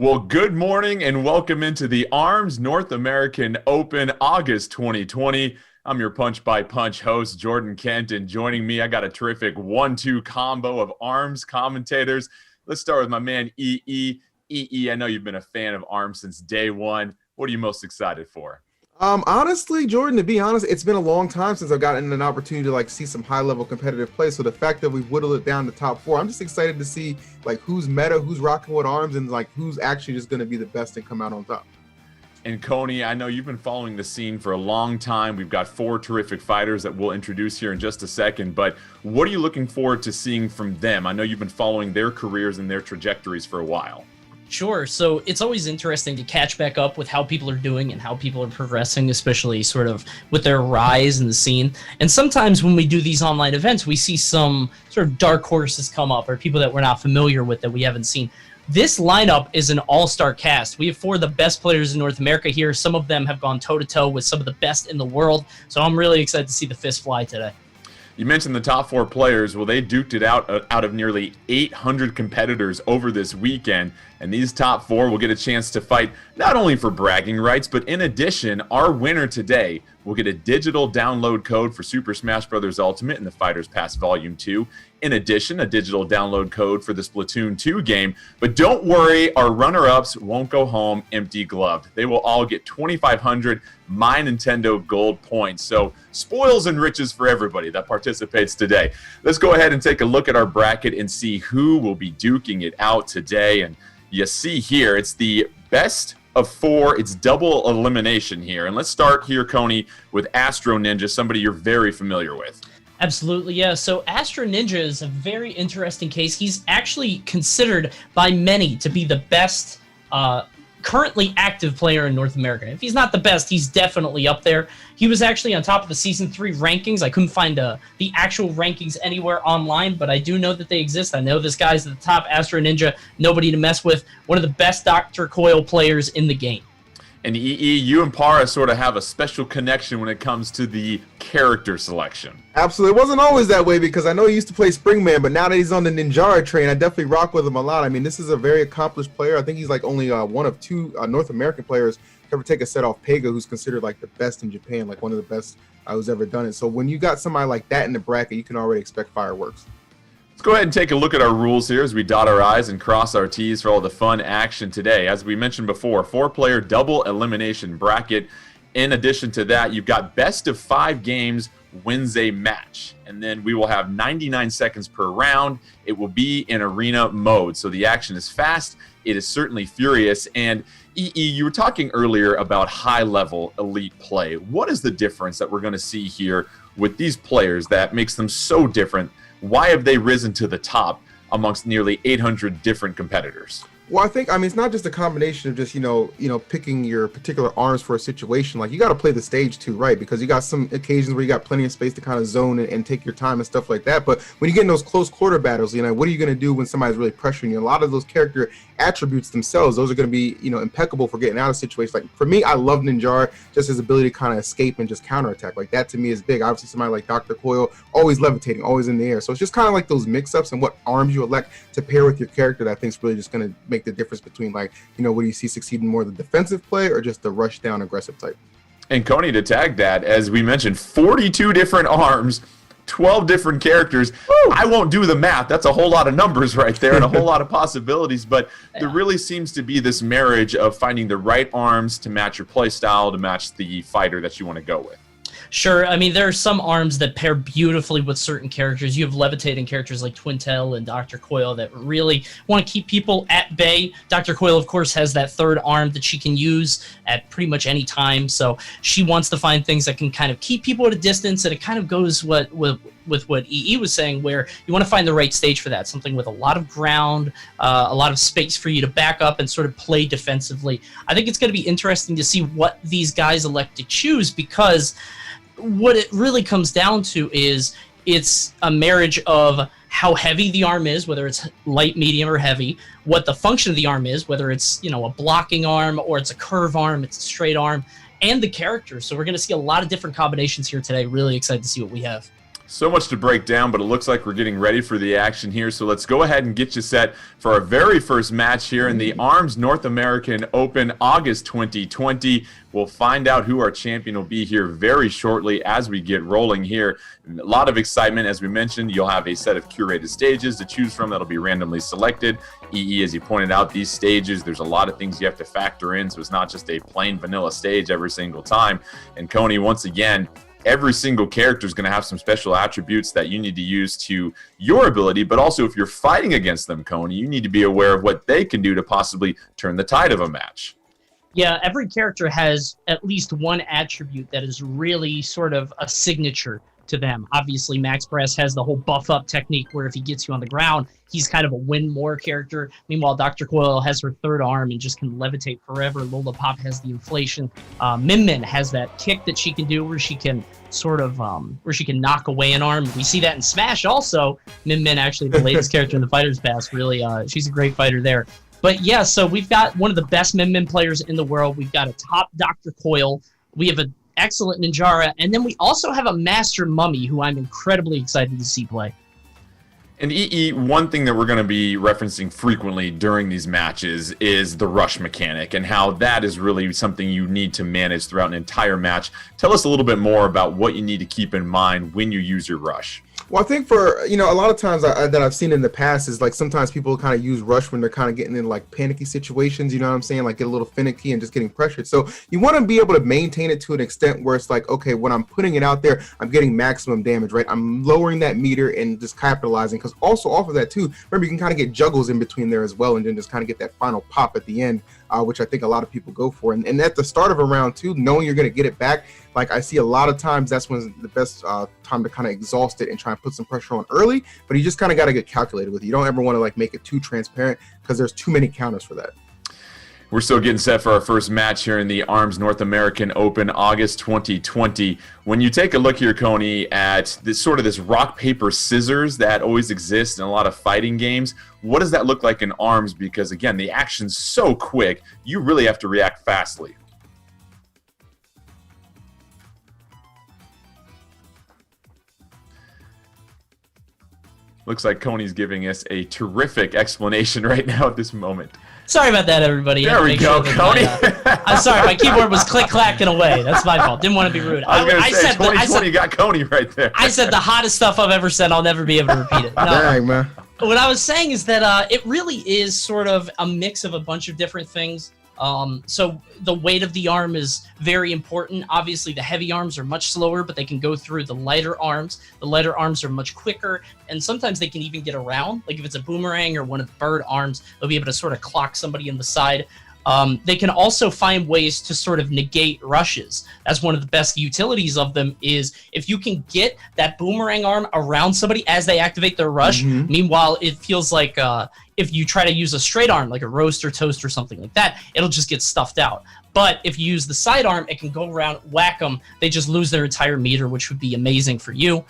Well, good morning and welcome into the ARMS North American Open August 2020. I'm your punch by punch host, Jordan Kent, and joining me, I got a terrific 1-2 combo of ARMS commentators. Let's start with my man, EE. EE, I know you've been a fan of ARMS since day one. What are you most excited for? Honestly, Jordan, to be honest, it's been a long time since I've gotten an opportunity to see some high-level competitive play. So the fact that we've whittled it down to top four, I'm just excited to see who's meta, who's rocking with arms, and who's actually just going to be the best and come out on top. And Coney, I know you've been following the scene for a long time. We've got four terrific fighters that we'll introduce here in just a second, but what are you looking forward to seeing from them? I know you've been following their careers and their trajectories for a while. Sure. So it's always interesting to catch back up with how people are doing and how people are progressing, especially sort of with their rise in the scene. And sometimes when we do these online events, we see some sort of dark horses come up or people that we're not familiar with that we haven't seen. This lineup is an all-star cast. We have four of the best players in North America here. Some of them have gone toe-to-toe with some of the best in the world. So I'm really excited to see the fist fly today. You mentioned the top four players. Well, they duked it out of nearly 800 competitors over this weekend. And these top four will get a chance to fight not only for bragging rights, but in addition, our winner today will get a digital download code for Super Smash Bros. Ultimate in the Fighters Pass Volume 2. In addition, a digital download code for the Splatoon 2 game. But don't worry, our runner-ups won't go home empty-gloved. They will all get 2,500 My Nintendo Gold points. So spoils and riches for everybody that participates today. Let's go ahead and take a look at our bracket and see who will be duking it out today. And you see here, it's the best of four. It's double elimination here. And let's start here, Coney, with Astro Ninja, somebody you're very familiar with. Absolutely, yeah. So Astro Ninja is a very interesting case. He's actually considered by many to be the best currently active player in North America. If he's not the best, he's definitely up there. He was actually on top of the Season 3 rankings. I couldn't find the actual rankings anywhere online, but I do know that they exist. I know this guy's at the top, Astro Ninja, nobody to mess with. One of the best Dr. Coil players in the game. And EE, you and Para sort of have a special connection when it comes to the character selection. Absolutely. It wasn't always that way because I know he used to play Springman, but now that he's on the Ninjara train, I definitely rock with him a lot. I mean, this is a very accomplished player. I think he's only one of two North American players to ever take a set off Pega, who's considered the best in Japan, one of the best who's ever done it. So when you got somebody like that in the bracket, you can already expect fireworks. Let's go ahead and take a look at our rules here as we dot our I's and cross our T's for all the fun action today. As we mentioned before, four-player double elimination bracket. In addition to that, you've got best of 5 games wins a match. And then we will have 99 seconds per round. It will be in arena mode. So the action is fast. It is certainly furious. And EE, you were talking earlier about high-level elite play. What is the difference that we're going to see here with these players that makes them so different? Why have they risen to the top amongst nearly 800 different competitors? Well, I mean, it's not just a combination of just, picking your particular arms for a situation. You got to play the stage too, right? Because you got some occasions where you got plenty of space to kind of zone and take your time and stuff like that. But when you get in those close quarter battles, what are you going to do when somebody's really pressuring you? A lot of those character attributes themselves, those are going to be, impeccable for getting out of situations. For me, I love Ninjara, just his ability to kind of escape and just counterattack. That to me is big. Obviously, somebody like Dr. Coil, always levitating, always in the air. So it's just kind of those mix-ups and what arms you elect to pair with your character that I think is really just going to make the difference between what do you see succeeding more, the defensive play or just the rush down aggressive type. And Coney, to tag that, as we mentioned, 42 different arms, 12 different characters. Woo! I won't do the math. That's a whole lot of numbers right there and a whole lot of possibilities. But there really seems to be this marriage of finding the right arms to match your play style, to match the fighter that you want to go with. Sure. I mean, there are some arms that pair beautifully with certain characters. You have levitating characters like Twintel and Dr. Coil that really want to keep people at bay. Dr. Coil, of course, has that third arm that she can use at pretty much any time. So she wants to find things that can kind of keep people at a distance, and it kind of goes with what EE was saying, where you want to find the right stage for that, something with a lot of ground, a lot of space for you to back up and sort of play defensively. I think it's going to be interesting to see what these guys elect to choose, because what it really comes down to is it's a marriage of how heavy the arm is, whether it's light, medium, or heavy, what the function of the arm is, whether it's a blocking arm or it's a curve arm, it's a straight arm, and the character. So we're going to see a lot of different combinations here today. Really excited to see what we have. So much to break down, but it looks like we're getting ready for the action here. So let's go ahead and get you set for our very first match here in the ARMS North American Open August 2020. We'll find out who our champion will be here very shortly as we get rolling here. A lot of excitement. As we mentioned, you'll have a set of curated stages to choose from that'll be randomly selected. EE, as you pointed out, these stages, there's a lot of things you have to factor in, so it's not just a plain vanilla stage every single time. And Coney, once again, every single character is going to have some special attributes that you need to use to your ability, but also if you're fighting against them, Coney, you need to be aware of what they can do to possibly turn the tide of a match. Yeah, every character has at least one attribute that is really sort of a signature to them. Obviously, Max Brass has the whole buff up technique where if he gets you on the ground, he's kind of a win more character. Meanwhile, Dr. Coyle has her third arm and just can levitate forever. Lola Pop has the inflation. Min Min has that kick that she can do where she can sort of where she can knock away an arm. We see that in Smash also. Min Min, actually the latest character in the Fighters Pass, really she's a great fighter there. But yeah, so we've got one of the best Min Min players in the world. We've got a top Dr. Coyle. We have an excellent Ninjara, and then we also have a Master Mummy who I'm incredibly excited to see play. And EE, one thing that we're going to be referencing frequently during these matches is the rush mechanic and how that is really something you need to manage throughout an entire match. Tell us a little bit more about what you need to keep in mind when you use your rush. Well, I think for, a lot of times that I've seen in the past is like sometimes people kind of use rush when they're kind of getting in like panicky situations, you know what I'm saying? Like get a little finicky and just getting pressured. So you want to be able to maintain it to an extent where it's like, okay, when I'm putting it out there, I'm getting maximum damage, right? I'm lowering that meter and just capitalizing, because also off of that too, remember you can kind of get juggles in between there as well and then just kind of get that final pop at the end, which I think a lot of people go for. And at the start of a round too, knowing you're going to get it back, like I see a lot of times that's when the best time to kind of exhaust it and try and put some pressure on early, but you just kind of got to get calculated with it. You don't ever want to like make it too transparent because there's too many counters for that. We're still getting set for our first match here in the ARMS North American Open August 2020. When you take a look here, Coney, at this sort of this rock, paper, scissors that always exists in a lot of fighting games, what does that look like in ARMS? Because again, the action's so quick, you really have to react fastly. Looks like Coney's giving us a terrific explanation right now at this moment. Sorry about that, everybody. There we go, Coney. I'm sorry, my keyboard was click-clacking away. That's my fault. Didn't want to be rude. I was going to say, 2020 got Coney right there. I said the hottest stuff I've ever said. I'll never be able to repeat it. No. Dang, man. What I was saying is that it really is sort of a mix of a bunch of different things. So the weight of the arm is very important. Obviously, the heavy arms are much slower, but they can go through the lighter arms. The lighter arms are much quicker, and sometimes they can even get around. Like if it's a boomerang or one of the bird arms, they'll be able to sort of clock somebody in the side. They can also find ways to sort of negate rushes. That's one of the best utilities of them is if you can get that boomerang arm around somebody as they activate their rush. Meanwhile, it feels like if you try to use a straight arm, like a roast or toast or something like that, it'll just get stuffed out. But if you use the side arm, it can go around, whack them. They just lose their entire meter, which would be amazing for you.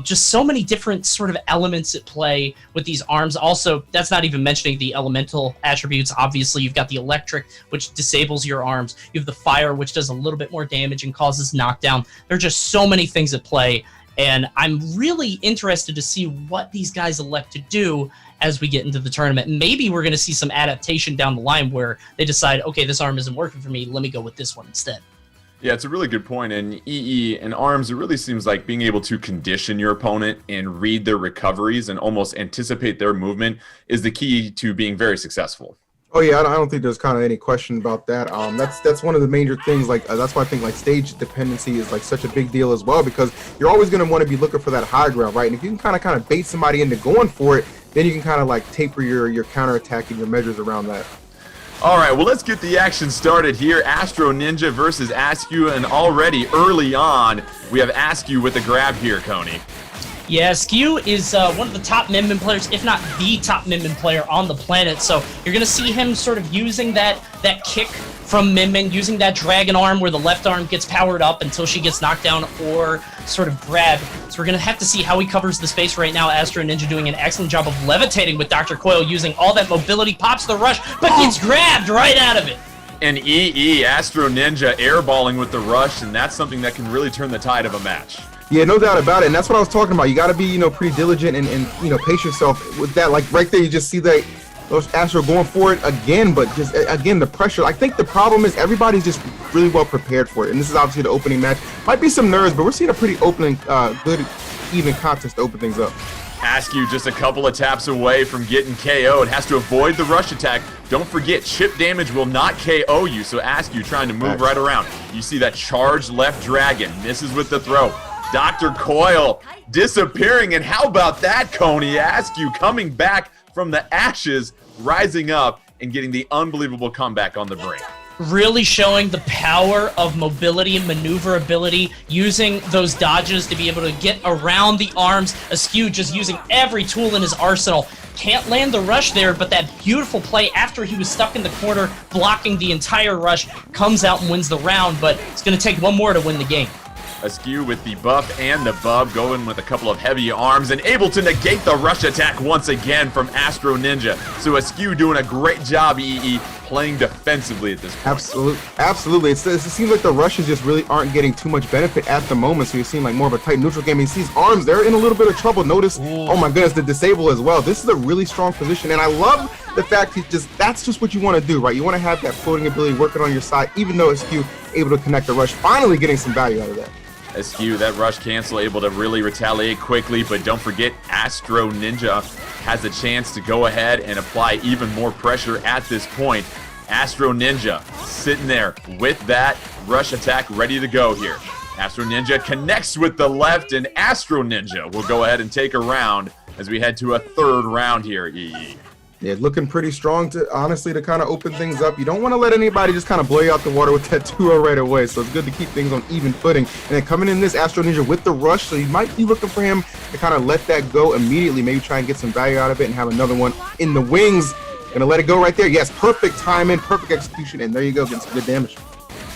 Just so many different sort of elements at play with these arms. Also, that's not even mentioning the elemental attributes. Obviously, you've got the electric, which disables your arms. You have the fire, which does a little bit more damage and causes knockdown. There are just so many things at play, and I'm really interested to see what these guys elect to do as we get into the tournament. Maybe we're going to see some adaptation down the line where they decide, okay, this arm isn't working for me. Let me go with this one instead. Yeah, it's a really good point. And EE and ARMS, it really seems like being able to condition your opponent and read their recoveries and almost anticipate their movement is the key to being very successful. Oh yeah, I don't think there's kind of any question about that. That's one of the major things. Like that's why I think like stage dependency is like such a big deal as well, because you're always going to want to be looking for that high ground, right? And if you can kind of bait somebody into going for it, then you can kind of like taper your counter attack and your measures around that. All right, well, let's get the action started here. Astro Ninja versus Askew, and already early on, we have Askew with a grab here, Coney. Yeah, Askew is one of the top Min Min players, if not the top Min Min player on the planet. So you're going to see him sort of using that kick from Min Min, using that dragon arm where the left arm gets powered up until she gets knocked down or sort of grabbed. So we're going to have to see how he covers the space right now. Astro Ninja doing an excellent job of levitating with Dr. Coyle, using all that mobility, pops the rush, but gets grabbed right out of it. And EE, Astro Ninja, airballing with the rush, and that's something that can really turn the tide of a match. Yeah, no doubt about it, and that's what I was talking about. You got to be, pretty diligent and pace yourself with that. Like right there, you just see that those Astro going for it again, but just again the pressure. I think the problem is everybody's just really well prepared for it, and this is obviously the opening match. Might be some nerves, but we're seeing a pretty opening, good, even contest to open things up. Askew just a couple of taps away from getting KO'd. Has to avoid the rush attack. Don't forget, chip damage will not KO you, so Askew trying to move right around. You see that charged left dragon. Misses with the throw. Dr. Coil disappearing, and how about that, Coney? Askew coming back from the ashes, rising up, and getting the unbelievable comeback on the brink. Really showing the power of mobility and maneuverability, using those dodges to be able to get around the arms. Askew just using every tool in his arsenal. Can't land the rush there, but that beautiful play after he was stuck in the corner, blocking the entire rush, comes out and wins the round, but it's going to take one more to win the game. Askew with the buff and the bub, going with a couple of heavy arms and able to negate the rush attack once again from Astro Ninja. So Askew doing a great job, EE, playing defensively at this point. Absolutely. It seems like the rushes just really aren't getting too much benefit at the moment, so you're seeing like more of a tight neutral game. You see his arms, they're in a little bit of trouble. Notice, oh my goodness, the disable as well. This is a really strong position, and I love the fact that's just what you want to do, right? You want to have that floating ability working on your side, even though Askew able to connect the rush, finally getting some value out of that. Askew, that rush cancel, able to really retaliate quickly, but don't forget Astro Ninja has a chance to go ahead and apply even more pressure at this point. Astro Ninja sitting there with that rush attack ready to go here. Astro Ninja connects with the left, and Astro Ninja will go ahead and take a round as we head to a third round here, EE. Yeah, looking pretty strong to kind of open things up. You don't want to let anybody just kind of blow you out the water with that 2-0 right away. So it's good to keep things on even footing. And then coming in this Astro Ninja with the rush, so you might be looking for him to kind of let that go immediately. Maybe try and get some value out of it and have another one in the wings. Gonna let it go right there. Yes, perfect timing, perfect execution, and there you go, getting some good damage.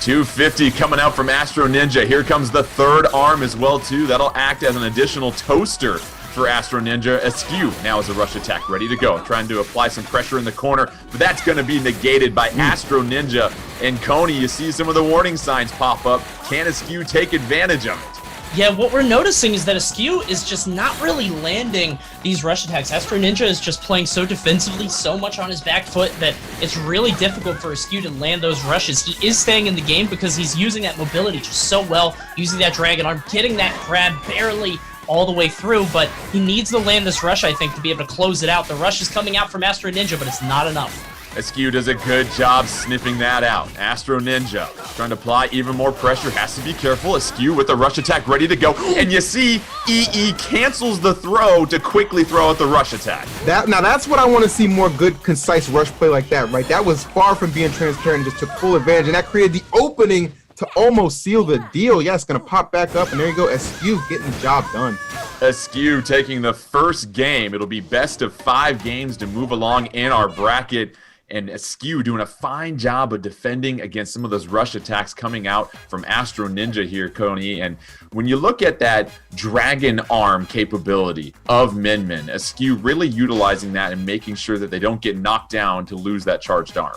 250 coming out from Astro Ninja. Here comes the third arm as well, too. That'll act as an additional toaster for Astro Ninja. Askew now is a rush attack ready to go, trying to apply some pressure in the corner, but that's going to be negated by Astro Ninja. And Coney, you see some of the warning signs pop up. Can Askew take advantage of it? Yeah, what we're noticing is that Askew is just not really landing these rush attacks. Astro Ninja is just playing so defensively, so much on his back foot, that it's really difficult for Askew to land those rushes. He is staying in the game because he's using that mobility just so well, using that dragon arm, getting that grab barely all the way through, but he needs to land this rush, I think, to be able to close it out. The rush is coming out from Astro Ninja, but it's not enough. Askew does a good job sniffing that out. Astro Ninja trying to apply even more pressure. Has to be careful. Askew with the rush attack ready to go. And you see EE cancels the throw to quickly throw out the rush attack. Now that's what I want to see, more good, concise rush play like that, right? That was far from being transparent and just took full advantage, and that created the opening to almost seal the deal. Yeah, it's going to pop back up, and there you go. Askew getting the job done. Askew taking the first game. It'll be best of 5 games to move along in our bracket. And Askew doing a fine job of defending against some of those rush attacks coming out from Astro Ninja here, Coney. And when you look at that dragon arm capability of Min Min, Askew really utilizing that and making sure that they don't get knocked down to lose that charged arm.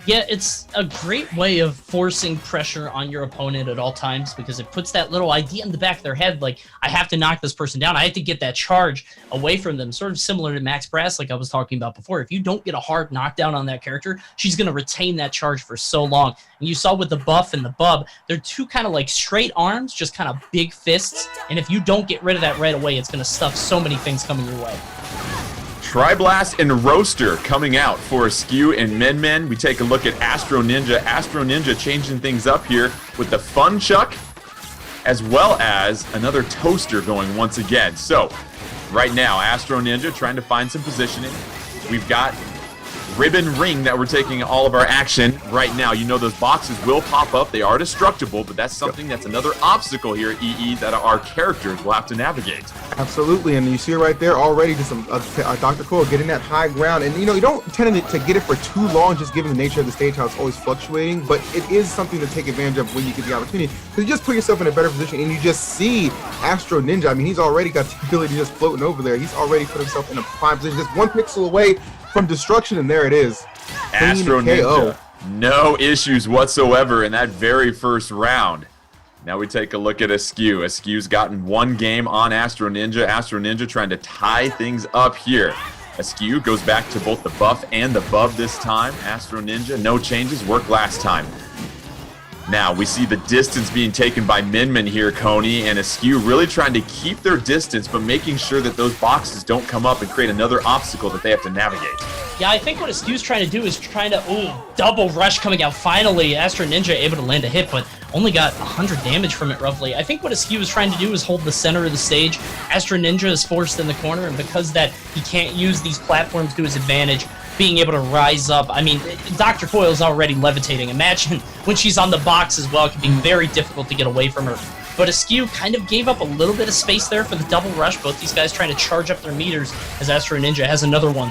Yeah, it's a great way of forcing pressure on your opponent at all times, because it puts that little idea in the back of their head, like, I have to knock this person down. I have to get that charge away from them, sort of similar to Max Brass, like I was talking about before. If you don't get a hard knockdown on that character, she's going to retain that charge for so long. And you saw with the buff and the bub, they're two kind of like straight arms, just kind of big fists. And if you don't get rid of that right away, it's going to stuff so many things coming your way. Triblast and Roaster coming out for Askew and Min Min. We take a look at Astro Ninja. Astro Ninja changing things up here with the Fun Chuck, as well as another toaster going once again. So, right now, Astro Ninja trying to find some positioning. We've got Ribbon Ring that we're taking all of our action right now. You know those boxes will pop up. They are destructible, but that's something that's another obstacle here, EE, that our characters will have to navigate. Absolutely, and you see it right there already, just Dr. Cole getting that high ground. And, you don't tend to get it for too long, just given the nature of the stage, how it's always fluctuating, but it is something to take advantage of when you get the opportunity, because you just put yourself in a better position, and you just see Astro Ninja. I mean, he's already got the ability just floating over there. He's already put himself in a prime position, just one pixel away from destruction, and there it is. Astro Ninja, no issues whatsoever in that very first round. Now we take a look at Askew. Askew's gotten one game on Astro Ninja. Astro Ninja trying to tie things up here. Askew goes back to both the buff and the bub this time. Astro Ninja, no changes, worked last time. Now we see the distance being taken by Min here, Coney, and Askew really trying to keep their distance, but making sure that those boxes don't come up and create another obstacle that they have to navigate. Yeah, I think what Askew's trying to do is trying to, double rush coming out. Finally, Astro Ninja able to land a hit, but only got 100 damage from it, roughly. I think what Askew is trying to do is hold the center of the stage. Astro Ninja is forced in the corner, and because that he can't use these platforms to his advantage, being able to rise up. I mean, Dr. Coil's already levitating. Imagine when she's on the box as well. It can be very difficult to get away from her. But Askew kind of gave up a little bit of space there for the double rush. Both these guys trying to charge up their meters as Astro Ninja has another one.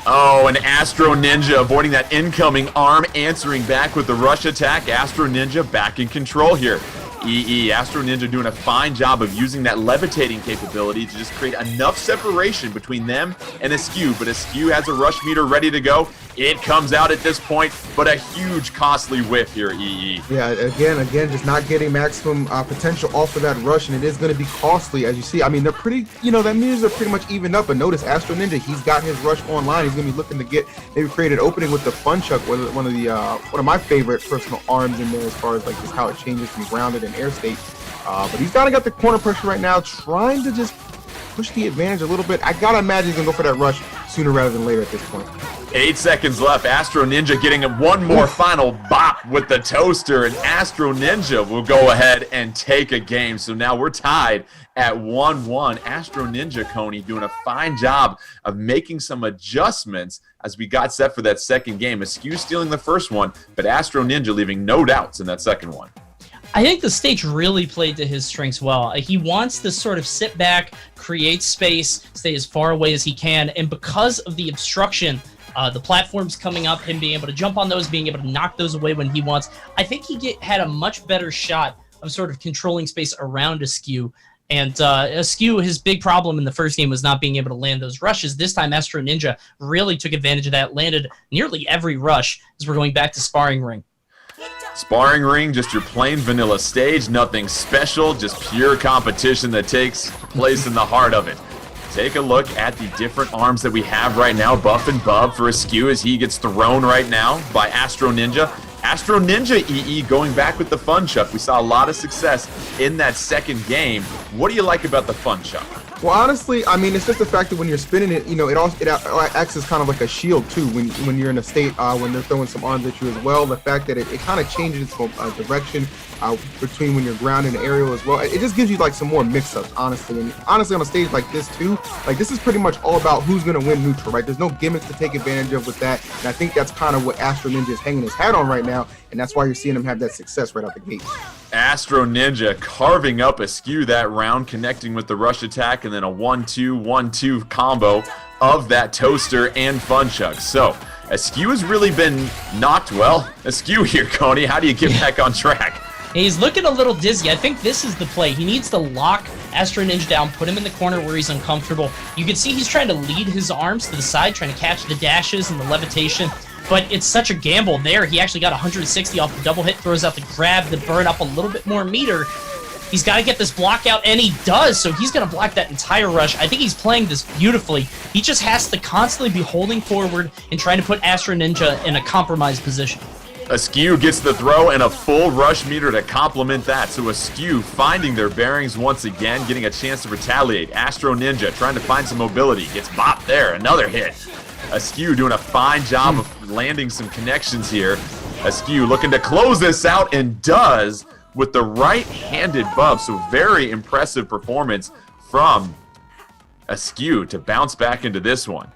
Oh, and Astro Ninja avoiding that incoming arm, answering back with the rush attack. Astro Ninja back in control here. Astro Ninja doing a fine job of using that levitating capability to just create enough separation between them and Askew, but Askew has a rush meter ready to go. It comes out at this point, but a huge costly whiff here, Yeah, again, just not getting maximum potential off of that rush, and it is going to be costly, as you see. I mean, they're pretty, that meters are pretty much evened up, but notice Astro Ninja, he's got his rush online. He's going to be looking to get, maybe create an opening with the Fun Chuck, one of my favorite personal arms in there as far as like just how it changes from grounded and air state. But he's got the corner pressure right now, trying to just push the advantage a little bit. I got to imagine he's going to go for that rush sooner rather than later at this point. 8 seconds left. Astro Ninja getting one more final bop with the toaster, and Astro Ninja will go ahead and take a game. So now we're tied at 1-1. Astro Ninja, Coney, doing a fine job of making some adjustments as we got set for that second game. Askew stealing the first one, but Astro Ninja leaving no doubts in that second one. I think the stage really played to his strengths well. He wants to sort of sit back, create space, stay as far away as he can, and because of the obstruction, the platforms coming up, him being able to jump on those, being able to knock those away when he wants, I think he had a much better shot of sort of controlling space around Askew. And Askew, his big problem in the first game was not being able to land those rushes. This time, Astro Ninja really took advantage of that, landed nearly every rush as we're going back to Sparring Ring. Sparring Ring, just your plain vanilla stage, nothing special, just pure competition that takes place in the heart of it. Take a look at the different arms that we have right now. Buff and Bub for Askew as he gets thrown right now by Astro Ninja. Astro Ninja going back with the Fun Chuck. We saw a lot of success in that second game. What do you like about the Fun Chuck? Well, honestly, I mean, it's just the fact that when you're spinning it, it acts as kind of like a shield too. When you're in a state when they're throwing some arms at you as well, the fact that it kind of changes its direction between when you're grounded and aerial as well. It just gives you like some more mix-ups, honestly. And honestly, on a stage like this too, like this is pretty much all about who's gonna win neutral, right? There's no gimmicks to take advantage of with that, and I think that's kind of what Astro Ninja is hanging his hat on right now, and that's why you're seeing him have that success right out the gate. Astro Ninja carving up Askew that round, connecting with the rush attack, and then a 1-2-1-2 combo of that toaster and Fun Chuck. So Askew has really been knocked. Well, Askew here, Coney. How do you get back on track? He's looking a little dizzy. I think this is the play. He needs to lock Astro Ninja down, put him in the corner where he's uncomfortable. You can see he's trying to lead his arms to the side, trying to catch the dashes and the levitation. But it's such a gamble there. He actually got 160 off the double hit, throws out the grab to burn up a little bit more meter. He's got to get this block out, and he does, so he's going to block that entire rush. I think he's playing this beautifully. He just has to constantly be holding forward and trying to put Astro Ninja in a compromised position. Askew gets the throw and a full rush meter to complement that. So Askew finding their bearings once again, getting a chance to retaliate. Astro Ninja trying to find some mobility. Gets bopped there. Another hit. Askew doing a fine job of landing some connections here. Askew looking to close this out, and does with the right-handed buff. So very impressive performance from Askew to bounce back into this one.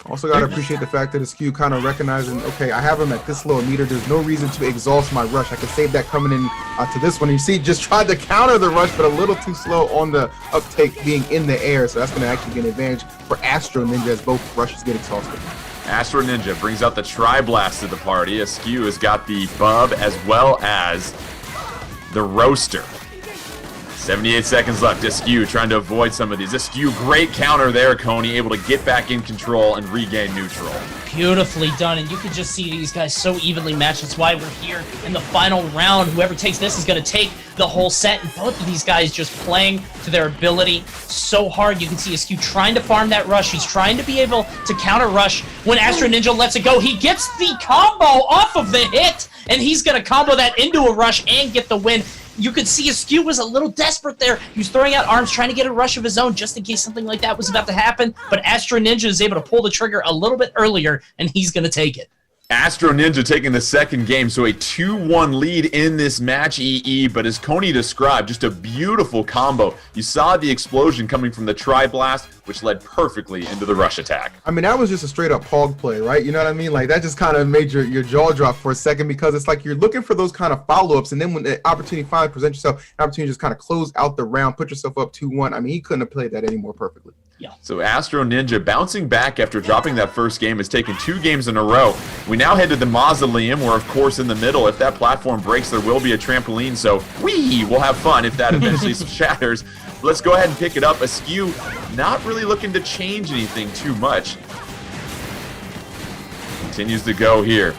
Also got to appreciate the fact that Askew kind of recognizing, okay, I have him at this low meter. There's no reason to exhaust my rush. I can save that coming in to this one. You see, just tried to counter the rush, but a little too slow on the uptake being in the air. So that's going to actually get an advantage for Astro Ninja as both rushes get exhausted. Astro Ninja brings out the Tri-Blast to the party. Askew has got the Bub as well as the Roaster. 78 seconds left. Askew trying to avoid some of these. Askew, great counter there, Coney, able to get back in control and regain neutral. Beautifully done, and you can just see these guys so evenly matched. That's why we're here in the final round. Whoever takes this is going to take the whole set, and both of these guys just playing to their ability so hard. You can see Askew trying to farm that rush. He's trying to be able to counter rush. When Astro Ninja lets it go, he gets the combo off of the hit, and he's going to combo that into a rush and get the win. You could see Askew was a little desperate there. He was throwing out arms, trying to get a rush of his own just in case something like that was about to happen. But Astro Ninja is able to pull the trigger a little bit earlier, and he's going to take it. Astro Ninja taking the second game, so a 2-1 lead in this match, EE, but as Coney described, just a beautiful combo. You saw the explosion coming from the Tri-Blast, which led perfectly into the rush attack. I mean, that was just a straight-up hog play, right? You know what I mean? Like, that just kind of made your jaw drop for a second, because it's like you're looking for those kind of follow-ups, and then when the opportunity finally presents yourself, an opportunity to just kind of close out the round, put yourself up 2-1. I mean, he couldn't have played that any more perfectly. Yeah. So Astro Ninja bouncing back after dropping that first game has taken 2 games in a row. We now head to the Mausoleum, where, of course, in the middle, if that platform breaks, there will be a trampoline, so we'll have fun if that eventually shatters. Let's go ahead and pick it up. Askew not really looking to change anything too much. Continues to go here.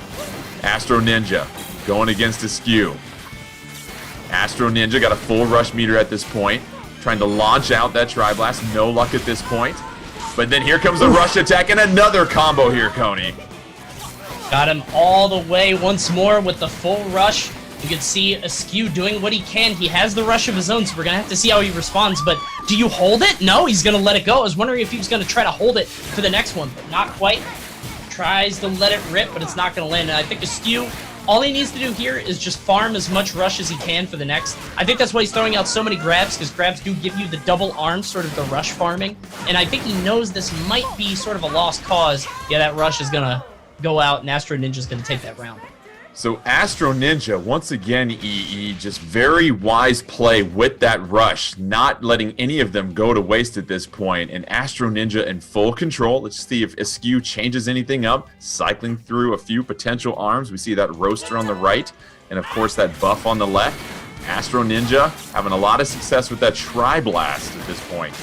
Astro Ninja going against Askew. Astro Ninja got a full rush meter at this point. Trying to launch out that Tri-Blast. No luck at this point. But then here comes the rush attack and another combo here, Coney. Got him all the way once more with the full rush. You can see Askew doing what he can. He has the rush of his own, so we're going to have to see how he responds. But do you hold it? No, he's going to let it go. I was wondering if he was going to try to hold it for the next one, but not quite. Tries to let it rip, but it's not going to land. And I think Askew, all he needs to do here is just farm as much rush as he can for the next. I think that's why he's throwing out so many grabs, because grabs do give you the double arm, sort of the rush farming. And I think he knows this might be sort of a lost cause. Yeah, that rush is going to go out, and Astro Ninja's going to take that round. So Astro Ninja, once again, EE, just very wise play with that rush, not letting any of them go to waste at this point. And Astro Ninja in full control. Let's see if Askew changes anything up, cycling through a few potential arms. We see that roaster on the right, and of course that buff on the left. Astro Ninja having a lot of success with that Tri-Blast at this point.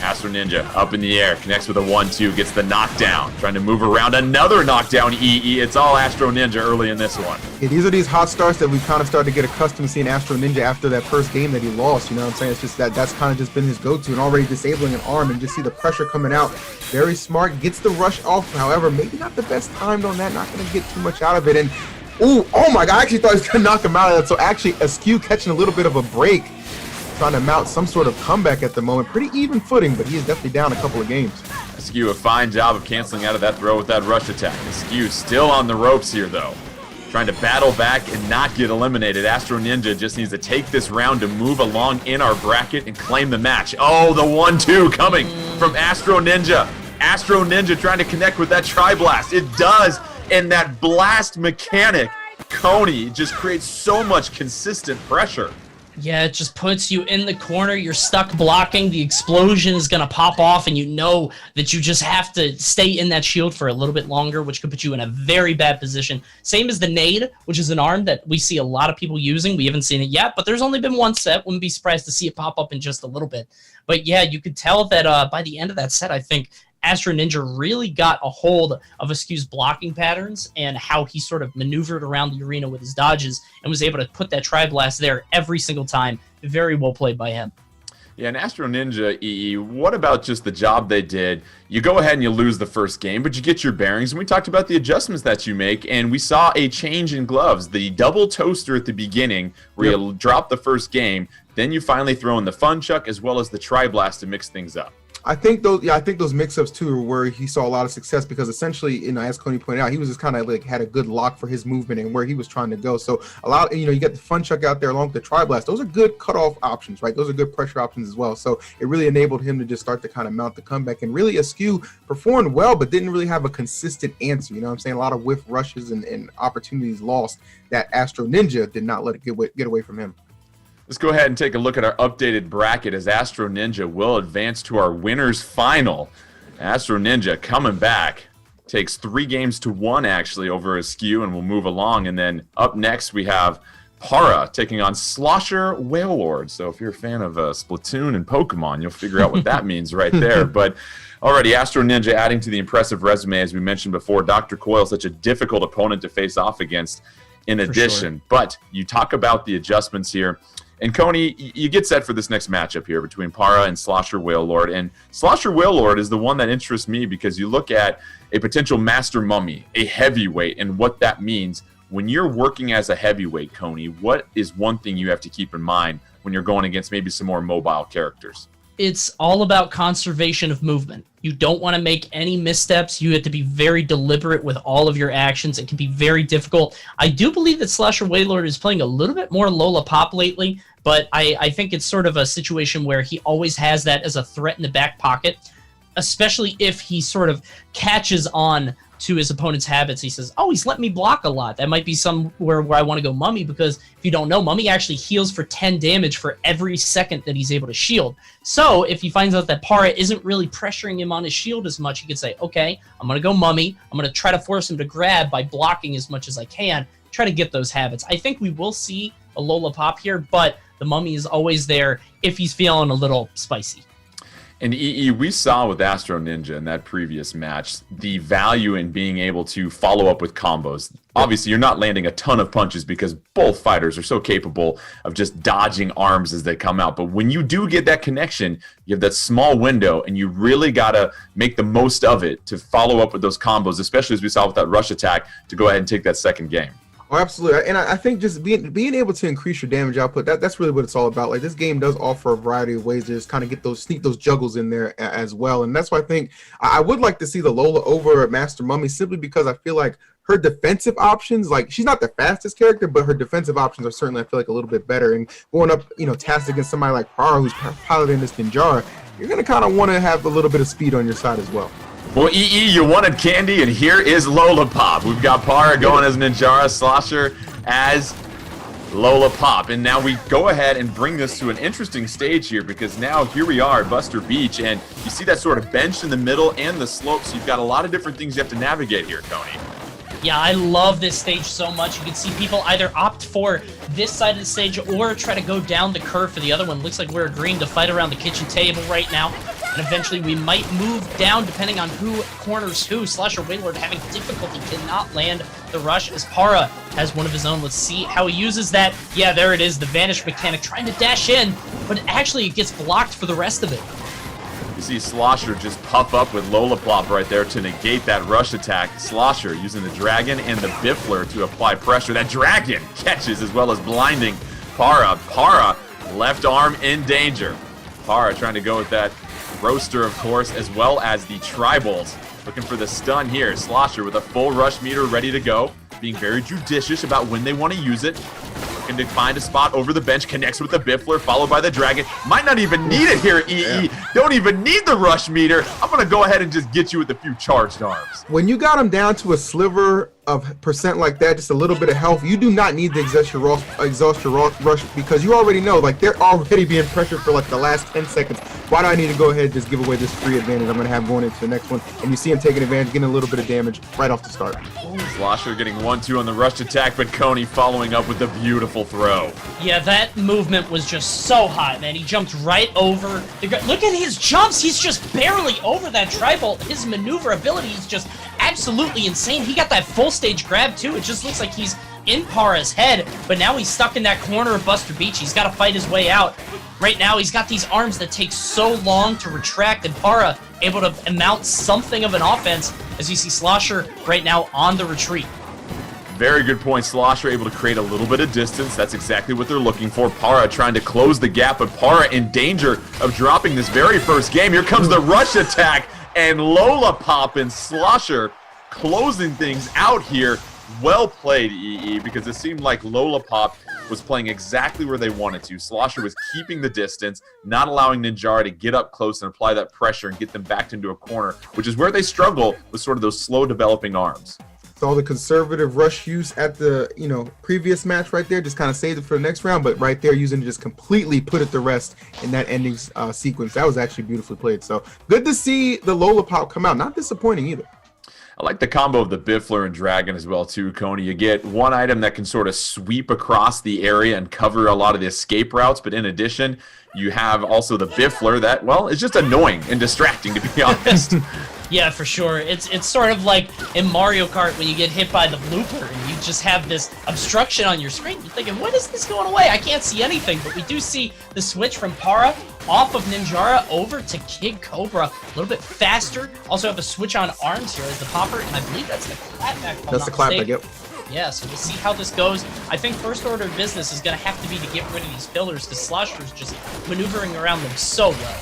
Astro Ninja up in the air, connects with a 1-2, gets the knockdown, trying to move around another knockdown. EE, it's all Astro Ninja early in this one. Yeah, these are these hot starts that we kind of started to get accustomed to seeing Astro Ninja after that first game that he lost. You know what I'm saying? It's just that's kind of just been his go-to, and already disabling an arm, and just see the pressure coming out. Very smart, gets the rush off. However, maybe not the best timed on that. Not going to get too much out of it. And oh my God! I actually thought he was going to knock him out of that. So actually, Askew catching a little bit of a break, trying to mount some sort of comeback at the moment. Pretty even footing, but he is definitely down a couple of games. Askew, a fine job of canceling out of that throw with that rush attack. Askew still on the ropes here, though. Trying to battle back and not get eliminated. Astro Ninja just needs to take this round to move along in our bracket and claim the match. Oh, the 1-2 coming from Astro Ninja. Astro Ninja trying to connect with that Tri-Blast. It does, and that blast mechanic, Coney, just creates so much consistent pressure. Yeah, it just puts you in the corner. You're stuck blocking. The explosion is going to pop off, and you know that you just have to stay in that shield for a little bit longer, which could put you in a very bad position. Same as the nade, which is an arm that we see a lot of people using. We haven't seen it yet, but there's only been one set. Wouldn't be surprised to see it pop up in just a little bit. But yeah, you could tell that by the end of that set, I think Astro Ninja really got a hold of Askew's blocking patterns and how he sort of maneuvered around the arena with his dodges and was able to put that Tri-Blast there every single time. Very well played by him. Yeah, and Astro Ninja, EE, what about just the job they did? You go ahead and you lose the first game, but you get your bearings, and we talked about the adjustments that you make, and we saw a change in gloves. The double toaster at the beginning, where you drop the first game, then you finally throw in the Fun Chuck as well as the Tri-Blast to mix things up. I think those mix-ups too are where he saw a lot of success, because essentially, you know, as Coney pointed out, he was just kind of like had a good lock for his movement and where he was trying to go. So a lot, you know, you got the Fun Chuck out there along with the Tri-Blast. Those are good cutoff options, right? Those are good pressure options as well. So it really enabled him to just start to kind of mount the comeback. And really, Askew performed well, but didn't really have a consistent answer. You know what I'm saying? A lot of whiff rushes and opportunities lost that Astro Ninja did not let it get away from him. Let's go ahead and take a look at our updated bracket as Astro Ninja will advance to our winners final. Astro Ninja coming back. Takes 3 games to 1 actually over Askew, and we'll move along. And then up next we have Para taking on Slosher Whalelord. So if you're a fan of Splatoon and Pokemon, you'll figure out what that means right there. But already, Astro Ninja adding to the impressive resume, as we mentioned before. Dr. Coil, such a difficult opponent to face off against in addition. Sure. But you talk about the adjustments here. And Coney, you get set for this next matchup here between Para and Slosher Whalelord. And Slosher Whalelord is the one that interests me because you look at a potential Master Mummy, a heavyweight, and what that means. When you're working as a heavyweight, Coney, what is one thing you have to keep in mind when you're going against maybe some more mobile characters? It's all about conservation of movement. You don't want to make any missteps. You have to be very deliberate with all of your actions. It can be very difficult. I do believe that Slosher Whalelord is playing a little bit more Lola Pop lately, but I think it's sort of a situation where he always has that as a threat in the back pocket, especially if he sort of catches on to his opponent's habits. He says, oh, he's letting me block a lot. That might be somewhere where I want to go Mummy, because if you don't know, Mummy actually heals for 10 damage for every second that he's able to shield. So if he finds out that Para isn't really pressuring him on his shield as much, he could say, okay, I'm going to go Mummy. I'm going to try to force him to grab by blocking as much as I can, try to get those habits. I think we will see a Lola Pop here, but the Mummy is always there if he's feeling a little spicy. And EE, we saw with Astro Ninja in that previous match the value in being able to follow up with combos. Obviously, you're not landing a ton of punches because both fighters are so capable of just dodging arms as they come out. But when you do get that connection, you have that small window, and you really got to make the most of it to follow up with those combos, especially as we saw with that rush attack, to go ahead and take that second game. Oh, absolutely. And I think just being able to increase your damage output, that's really what it's all about. Like, this game does offer a variety of ways to just kind of get sneak those juggles in there as well. And that's why I think I would like to see the Lola over Master Mummy, simply because I feel like her defensive options, like, she's not the fastest character, but her defensive options are certainly, I feel like, a little bit better. And going up, tasked against somebody like Para, who's piloting this Ninjara, you're going to kind of want to have a little bit of speed on your side as well. Well, EE, you wanted candy, and here is Lola Pop. We've got Para going as Ninjara, Slosher as Lola Pop. And now we go ahead and bring this to an interesting stage here, because now here we are at Buster Beach, and you see that sort of bench in the middle and the slope, so you've got a lot of different things you have to navigate here, Tony. Yeah, I love this stage so much. You can see people either opt for this side of the stage or try to go down the curve for the other one. Looks like we're agreeing to fight around the kitchen table right now. And eventually we might move down depending on who corners who. Slosher Whalelord having difficulty, cannot land the rush as Para has one of his own. Let's see how he uses that. Yeah, there it is, the vanish mechanic, trying to dash in, but actually it gets blocked for the rest of it. You see Slosher just puff up with Lola Plop right there to negate that rush attack. Slosher using the Dragon and the Biffler to apply pressure. That Dragon catches as well as blinding Para. Para, left arm in danger. Para trying to go with that roaster, of course, as well as the Triballs. Looking for the stun here. Slosher with a full rush meter ready to go. Being very judicious about when they want to use it. Looking to find a spot over the bench, connects with the Biffler, followed by the Dragon. Might not even need it here, EE. Yeah. Don't even need the rush meter. I'm going to go ahead and just get you with a few charged arms. When you got him down to a sliver of percent like that, just a little bit of health, you do not need to exhaust your rush, because you already know, like, they're already being pressured for like the last 10 seconds. Why do I need to go ahead and just give away this free advantage I'm going to have going into the next one? And you see him taking advantage, getting a little bit of damage right off the start. Slosher getting 1-2 on the rush attack, but Coney following up with the beautiful throw. Yeah, that movement was just so hot, man. He jumped right over. Look at his jumps. He's just barely over that tribal. His maneuverability is just absolutely insane. He got that full stage grab, too. It just looks like he's in Para's head, but now he's stuck in that corner of Buster Beach. He's got to fight his way out. Right now, he's got these arms that take so long to retract, and Para able to mount something of an offense as you see Slosher right now on the retreat. Very good point. Slosher able to create a little bit of distance. That's exactly what they're looking for. Para trying to close the gap, but Para in danger of dropping this very first game. Here comes the rush attack, and Lola Pop and Slosher closing things out here. Well played, EE, because it seemed like Lola Pop was playing exactly where they wanted to. Slosher was keeping the distance, not allowing Ninjara to get up close and apply that pressure and get them backed into a corner, which is where they struggle with sort of those slow developing arms. So the conservative rush use at the previous match right there, just kind of saved it for the next round, but right there using it just completely put it to rest in that ending sequence. That was actually beautifully played. So good to see the Lola Pop come out. Not disappointing either. I like the combo of the Biffler and Dragon as well too, Coney. You get one item that can sort of sweep across the area and cover a lot of the escape routes, but in addition, you have also the Biffler that, well, is just annoying and distracting, to be honest. Yeah, for sure. It's sort of like in Mario Kart when you get hit by the blooper and you just have this obstruction on your screen. You're thinking, when is this going away? I can't see anything. But we do see the switch from Para off of Ninjara over to Kid Cobra. A little bit faster. Also have a switch on arms here as the popper, and I believe that's the clapback. That's the clapback, yep. Yeah, so we'll see how this goes. I think first order of business is going to have to be to get rid of these pillars because Slosher's just maneuvering around them so well.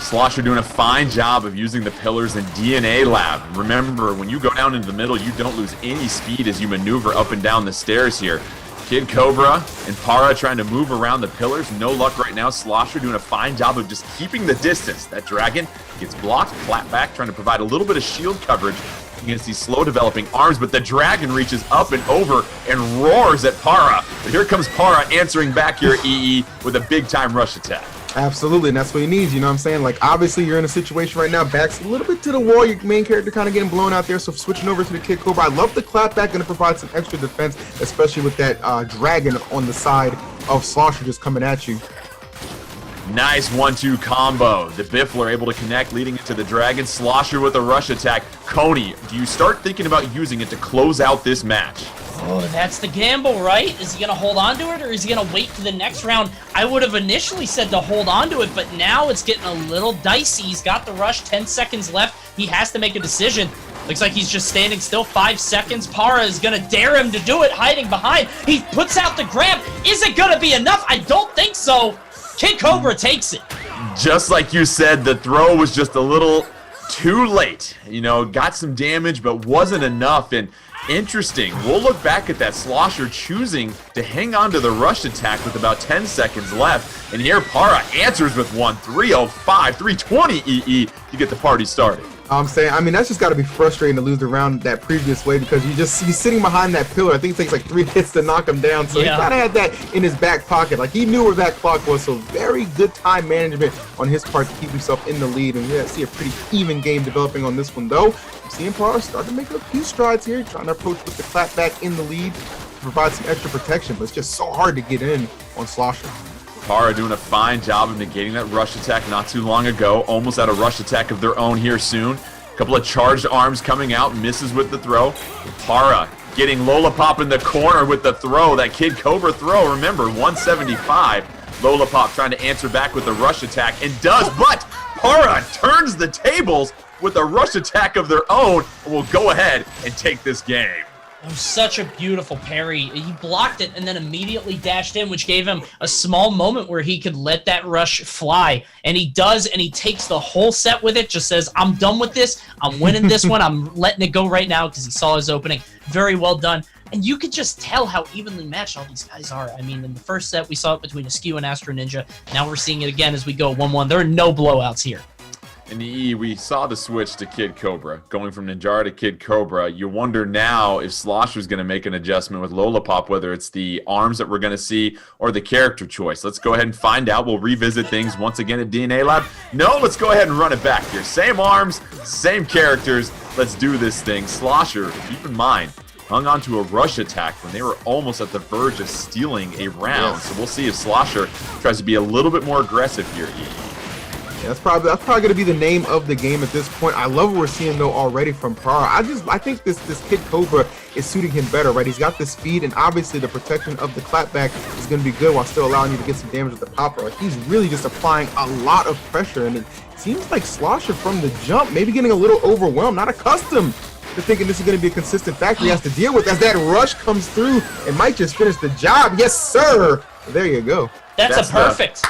Slosher doing a fine job of using the pillars in DNA Lab. Remember, when you go down into the middle, you don't lose any speed as you maneuver up and down the stairs here. Kid Cobra and Para trying to move around the pillars. No luck right now. Slosher doing a fine job of just keeping the distance. That Dragon gets blocked, flat back, trying to provide a little bit of shield coverage against these slow developing arms, but the Dragon reaches up and over and roars at Para. But here comes Para answering back your EE with a big time rush attack. Absolutely, and that's what he needs, you know what I'm saying? Like, obviously, you're in a situation right now, back's a little bit to the wall, your main character kind of getting blown out there, so switching over to the Kid Cobra. I love the clapback, going to provide some extra defense, especially with that Dragon on the side of Slosher just coming at you. Nice 1-2 combo. The Biffler able to connect, leading into the Dragon. Slosher with a rush attack. Coney, do you start thinking about using it to close out this match? Oh, that's the gamble, right? Is he going to hold on to it, or is he going to wait for the next round? I would have initially said to hold on to it, but now it's getting a little dicey. He's got the rush, 10 seconds left. He has to make a decision. Looks like he's just standing still, 5 seconds. Para is going to dare him to do it, hiding behind. He puts out the grab. Is it going to be enough? I don't think so. Kid Cobra takes it. Just like you said, the throw was just a little too late. You know, got some damage, but wasn't enough. And interesting, we'll look back at that Slosher choosing to hang on to the rush attack with about 10 seconds left. And here Para answers with one, 305, 320 EE to get the party started. I'm saying, I mean, that's just got to be frustrating to lose the round that previous way because he's sitting behind that pillar. I think it takes like 3 hits to knock him down. So he kind of had that in his back pocket. Like, he knew where that clock was. So very good time management on his part to keep himself in the lead. And yeah, see a pretty even game developing on this one, though. I'm seeing Para start to make a few strides here, trying to approach with the clapback in the lead to provide some extra protection. But it's just so hard to get in on Slosher. Para doing a fine job of negating that rush attack not too long ago. Almost out of rush attack of their own here soon. A couple of charged arms coming out, misses with the throw. Para getting Lollipop in the corner with the throw. That Kid Cobra throw, remember, 175. Lollipop trying to answer back with the rush attack, and does, but Para turns the tables with a rush attack of their own and will go ahead and take this game. It was such a beautiful parry. He blocked it and then immediately dashed in, which gave him a small moment where he could let that rush fly. And he does, and he takes the whole set with it, just says, I'm done with this. I'm winning this one. I'm letting it go right now because he saw his opening. Very well done. And you could just tell how evenly matched all these guys are. I mean, in the first set, we saw it between Askew and Astro Ninja. Now we're seeing it again as we go 1-1. There are no blowouts here. In the E, we saw the switch to Kid Cobra. Going from Ninjara to Kid Cobra, you wonder now if Slosher's going to make an adjustment with Lollipop, whether it's the arms that we're going to see or the character choice. Let's go ahead and find out. We'll revisit things once again at DNA Lab. No, let's go ahead and run it back here. Same arms, same characters. Let's do this thing. Slosher, keep in mind, hung on to a rush attack when they were almost at the verge of stealing a round. So we'll see if Slosher tries to be a little bit more aggressive here, E. Yeah, that's probably going to be the name of the game at this point. I love what we're seeing though already from Para. I think this Kid Cobra is suiting him better, right? He's got the speed and obviously the protection of the clapback is going to be good while still allowing you to get some damage with the popper. Like, he's really just applying a lot of pressure, and it seems like Slosher from the jump maybe getting a little overwhelmed, not accustomed to thinking this is going to be a consistent factor he has to deal with as that rush comes through and might just finish the job. Yes, sir. There you go. That's a perfect.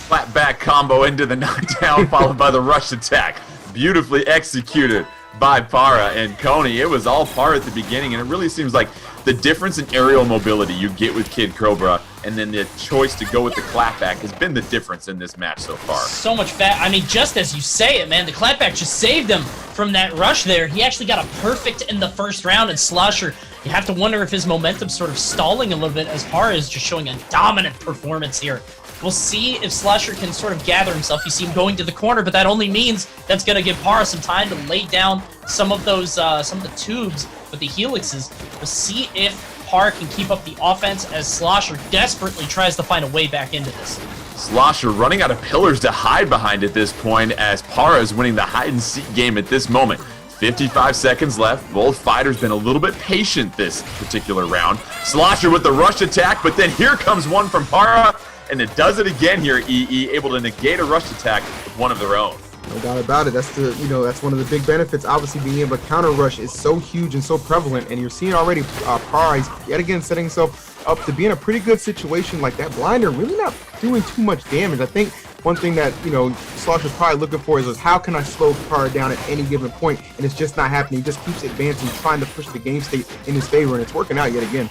Flat back combo into the knockdown, followed by the rush attack. Beautifully executed by Para and Coney. It was all Para at the beginning, and it really seems like the difference in aerial mobility you get with Kid Cobra and then the choice to go with the clapback has been the difference in this match so far. So much fat. I mean, just as you say it, man, the clapback just saved him from that rush there. He actually got a perfect in the first round, and Slosher, you have to wonder if his momentum's sort of stalling a little bit as Para is just showing a dominant performance here. We'll see if Slosher can sort of gather himself. You see him going to the corner, but that only means that's going to give Para some time to lay down some of those, some of the tubes with the helixes. We'll see if Para can keep up the offense as Slosher desperately tries to find a way back into this. Slosher running out of pillars to hide behind at this point as Para is winning the hide-and-seek game at this moment. 55 seconds left. Both fighters been a little bit patient this particular round. Slosher with the rush attack, but then here comes one from Para, and it does it again here, EE, able to negate a rush attack with one of their own. No doubt about it. That's that's one of the big benefits. Obviously, being able to counter rush is so huge and so prevalent, and you're seeing already Para yet again setting himself up to be in a pretty good situation. Like that blinder really not doing too much damage. I think one thing that Slosher's probably looking for is how can I slow Para down at any given point, and it's just not happening. He just keeps advancing, trying to push the game state in his favor, and it's working out yet again.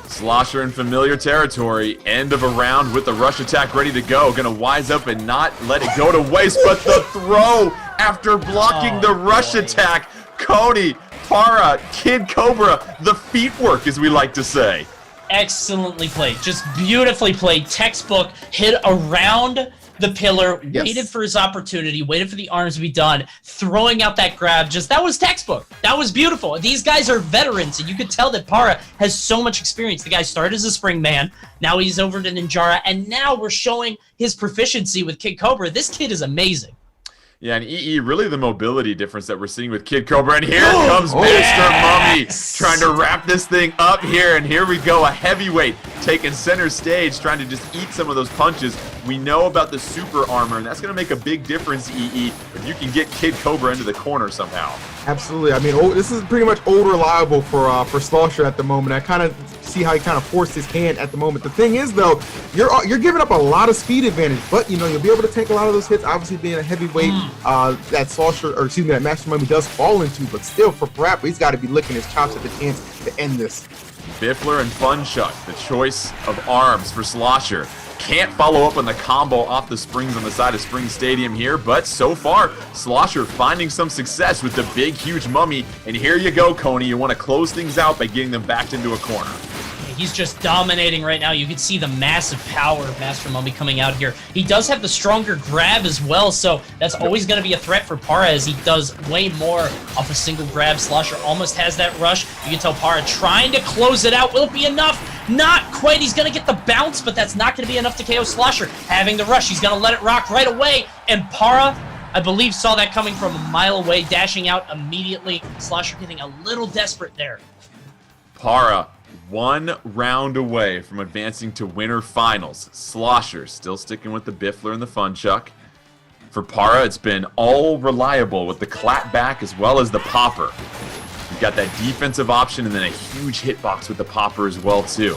Slosher in familiar territory. End of a round with the rush attack ready to go. Gonna wise up and not let it go to waste, but the throw after blocking the rush attack. Cody, Para, Kid Cobra, the feet work, as we like to say. Excellently played. Just beautifully played. Textbook. Hit around the pillar, waited for his opportunity, waited for the arms to be done, throwing out that grab. That was textbook. That was beautiful. These guys are veterans, and you could tell that Para has so much experience. The guy started as a spring man, now he's over to Ninjara, and now we're showing his proficiency with Kid Cobra. This kid is amazing. Yeah, and EE, really the mobility difference that we're seeing with Kid Cobra. And here comes Master Mummy trying to wrap this thing up here. And here we go, a heavyweight taking center stage, trying to just eat some of those punches. We know about the super armor, and that's going to make a big difference, EE, if you can get Kid Cobra into the corner somehow. Absolutely. I mean, this is pretty much old reliable for Slosher at the moment. I kind of see how he kind of forced his hand at the moment. The thing is, though, you're giving up a lot of speed advantage, but you'll be able to take a lot of those hits. Obviously, being a heavyweight, that Slosher, or excuse me, that Master Mummy does fall into, but still, for Parappa, he's got to be licking his chops at the chance to end this. Biffler and Funchuck, the choice of arms for Slosher. Can't follow up on the combo off the springs on the side of Spring Stadium here, but so far, Slosher finding some success with the big, huge Mummy. And here you go, Coney. You want to close things out by getting them backed into a corner. He's just dominating right now. You can see the massive power of Master Mummy coming out here. He does have the stronger grab as well, so that's always going to be a threat for Para as he does way more off a single grab. Slosher almost has that rush. You can tell Para trying to close it out. Will it be enough? Not quite. He's going to get the bounce, but that's not going to be enough to KO Slosher. Having the rush, he's going to let it rock right away, and Para, I believe, saw that coming from a mile away, dashing out immediately. Slosher getting a little desperate there. Para, 1 round away from advancing to winter finals. Slosher still sticking with the Biffler and the Funchuck. For Para, it's been all reliable with the clap back as well as the popper. You've got that defensive option and then a huge hitbox with the popper as well, too.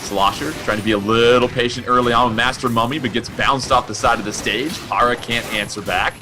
Slosher trying to be a little patient early on with Master Mummy, but gets bounced off the side of the stage. Para can't answer back.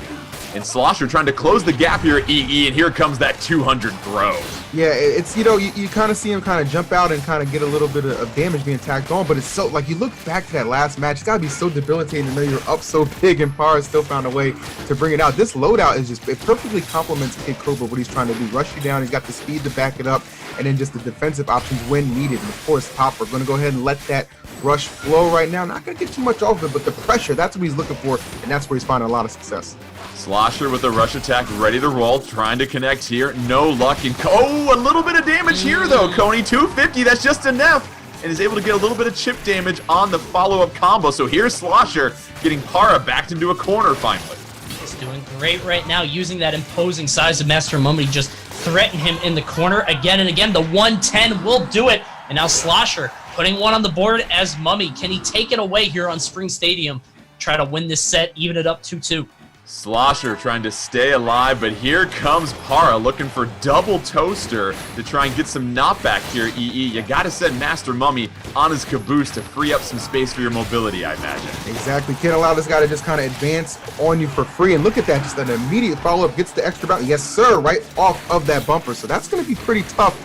And Slosher trying to close the gap here at EE, and here comes that 200 throw. Yeah, it's, you kind of see him kind of jump out and kind of get a little bit of damage being tacked on, but it's so, like, you look back to that last match, it's got to be so debilitating to know you're up so big and Para still found a way to bring it out. This loadout is just, it perfectly complements Kid Cobra, what he's trying to do. Rush you down, he's got the speed to back it up, and then just the defensive options when needed. And of course, Popper going to go ahead and let that rush flow right now. Not going to get too much off of it, but the pressure, that's what he's looking for, and that's where he's finding a lot of success. Slosher with a rush attack ready to roll, trying to connect here. No luck. And a little bit of damage here, though, Coney. 250, that's just enough. And is able to get a little bit of chip damage on the follow-up combo. So here's Slosher getting Para backed into a corner finally. He's doing great right now, using that imposing size of Master Mummy to just threaten him in the corner again and again. The 110 will do it. And now Slosher putting one on the board as Mummy. Can he take it away here on Spring Stadium? Try to win this set, even it up 2-2. Slosher trying to stay alive, but here comes Para looking for double toaster to try and get some knockback here, EE. You got to send Master Mummy on his caboose to free up some space for your mobility, I imagine. Exactly. Can't allow this guy to just kind of advance on you for free. And look at that, just an immediate follow-up, gets the extra bounce. Yes, sir, right off of that bumper. So that's going to be pretty tough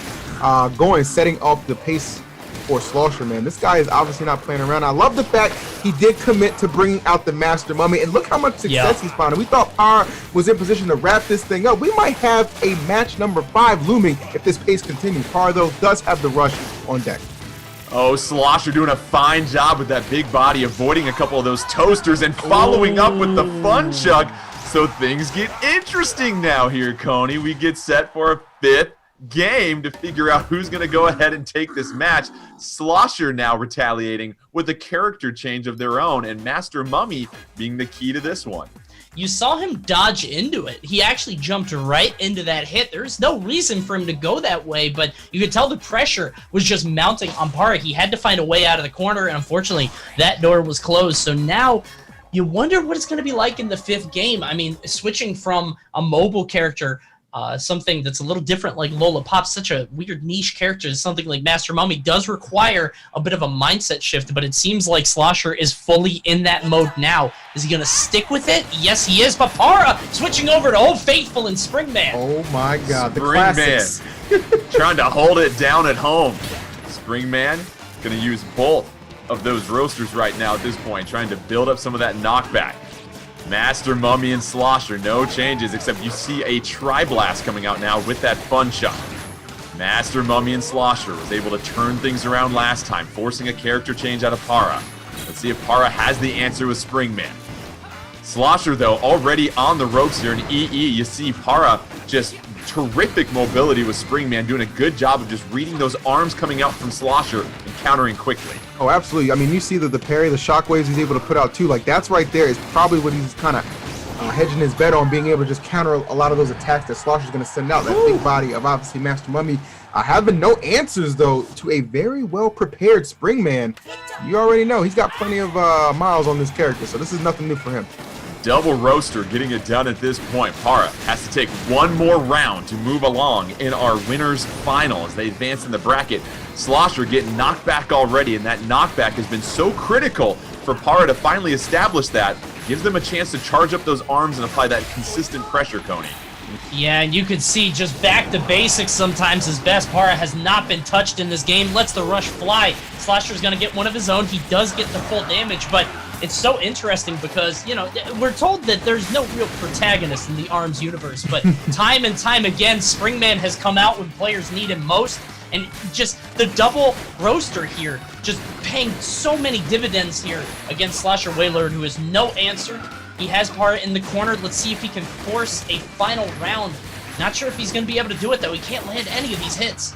setting off the pace for Slosher, man. This guy is obviously not playing around. I love the fact he did commit to bringing out the Master Mummy, and look how much success he's found. And we thought Para was in position to wrap this thing up. We might have a match number 5 looming if this pace continues. Para, though, does have the rush on deck. Oh, Slosher doing a fine job with that big body, avoiding a couple of those toasters and following up with the fun chuck. So things get interesting now here, Coney. We get set for a 5th game to figure out who's going to go ahead and take this match. Slosher now retaliating with a character change of their own, and Master Mummy being the key to this one. You saw him dodge into it. He actually jumped right into that hit. There's no reason for him to go that way, but you could tell the pressure was just mounting on Para. He had to find a way out of the corner, and unfortunately, that door was closed. So now you wonder what it's going to be like in the 5th game. I mean, switching from a mobile character, something that's a little different like Lola Pop, such a weird niche character, something like Master Mummy does require a bit of a mindset shift, but it seems like Slosher is fully in that mode now. Is he going to stick with it? Yes, he is. But Para switching over to Old Faithful and Springman. Oh my God, the Springman classics. trying to hold it down at home. Springman going to use both of those roasters right now at this point, trying to build up some of that knockback. Master Mummy and Slosher, no changes, except you see a Tri-Blast coming out now with that fun shot. Master Mummy and Slosher was able to turn things around last time, forcing a character change out of Para. Let's see if Para has the answer with Springman. Slosher, though, already on the ropes here in EE. You see Para just terrific mobility with Springman, doing a good job of just reading those arms coming out from Slosher and countering quickly. Oh, absolutely. I mean, you see the parry, the shockwaves he's able to put out too. Like, that's right there is probably what he's kind of hedging his bet on, being able to just counter a lot of those attacks that Slosher's going to send out. That big body of obviously Master Mummy. Having no answers, though, to a very well-prepared Springman. You already know he's got plenty of miles on this character, so this is nothing new for him. Double roaster getting it done at this point. Para has to take one more round to move along in our winners final as they advance in the bracket. Slosher getting knocked back already, and that knockback has been so critical for Para to finally establish that. Gives them a chance to charge up those arms and apply that consistent pressure, Coney. Yeah, and you could see just back to basics sometimes is best. Para has not been touched in this game. Lets the rush fly. Slosher's going to get one of his own. He does get the full damage, but it's so interesting because, you know, we're told that there's no real protagonist in the ARMS universe, but time and time again, Springman has come out when players need him most, and just the double roaster here, just paying so many dividends here against Slosher Wailord, who has no answer. He has Para in the corner. Let's see if he can force a final round. Not sure if he's going to be able to do it, though. He can't land any of these hits.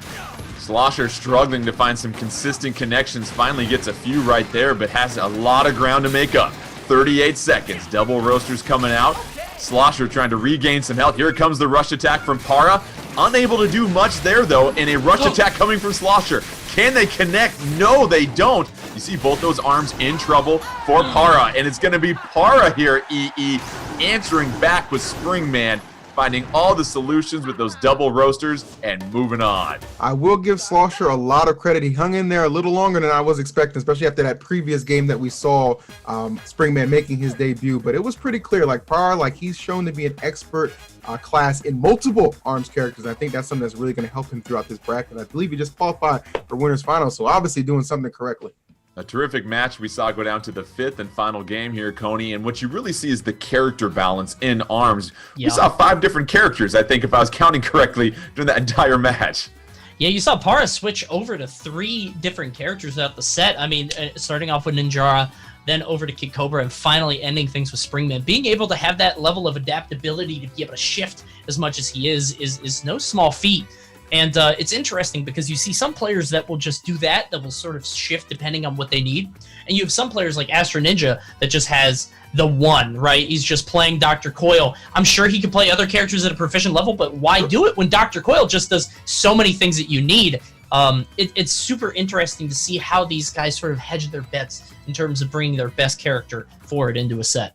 Slosher struggling to find some consistent connections. Finally gets a few right there, but has a lot of ground to make up. 38 seconds. Double roasters coming out. Slosher trying to regain some health. Here comes the rush attack from Para. Unable to do much there, though, and a rush attack coming from Slosher. Can they connect? No, they don't. You see both those arms in trouble for Para, and it's going to be Para here, EE, answering back with Springman, finding all the solutions with those double roasters and moving on. I will give Slosher a lot of credit. He hung in there a little longer than I was expecting, especially after that previous game that we saw Springman making his debut. But it was pretty clear, like Para, like he's shown to be an expert class in multiple ARMS characters. I think that's something that's really going to help him throughout this bracket. I believe he just qualified for winners final, so obviously doing something correctly. A terrific match we saw go down to the 5th and final game here, Coney, and what you really see is the character balance in ARMS. Yeah. We saw 5 different characters, I think, if I was counting correctly, during that entire match. Yeah, you saw Para switch over to 3 different characters throughout the set. I mean, starting off with Ninjara, then over to Kid Cobra, and finally ending things with Springman. Being able to have that level of adaptability to be able to shift as much as he is no small feat. And it's interesting because you see some players that will just do that will sort of shift depending on what they need. And you have some players like Astro Ninja that just has the one, right? He's just playing Dr. Coil. I'm sure he could play other characters at a proficient level, but why do it when Dr. Coil just does so many things that you need? It's super interesting to see how these guys sort of hedge their bets in terms of bringing their best character forward into a set.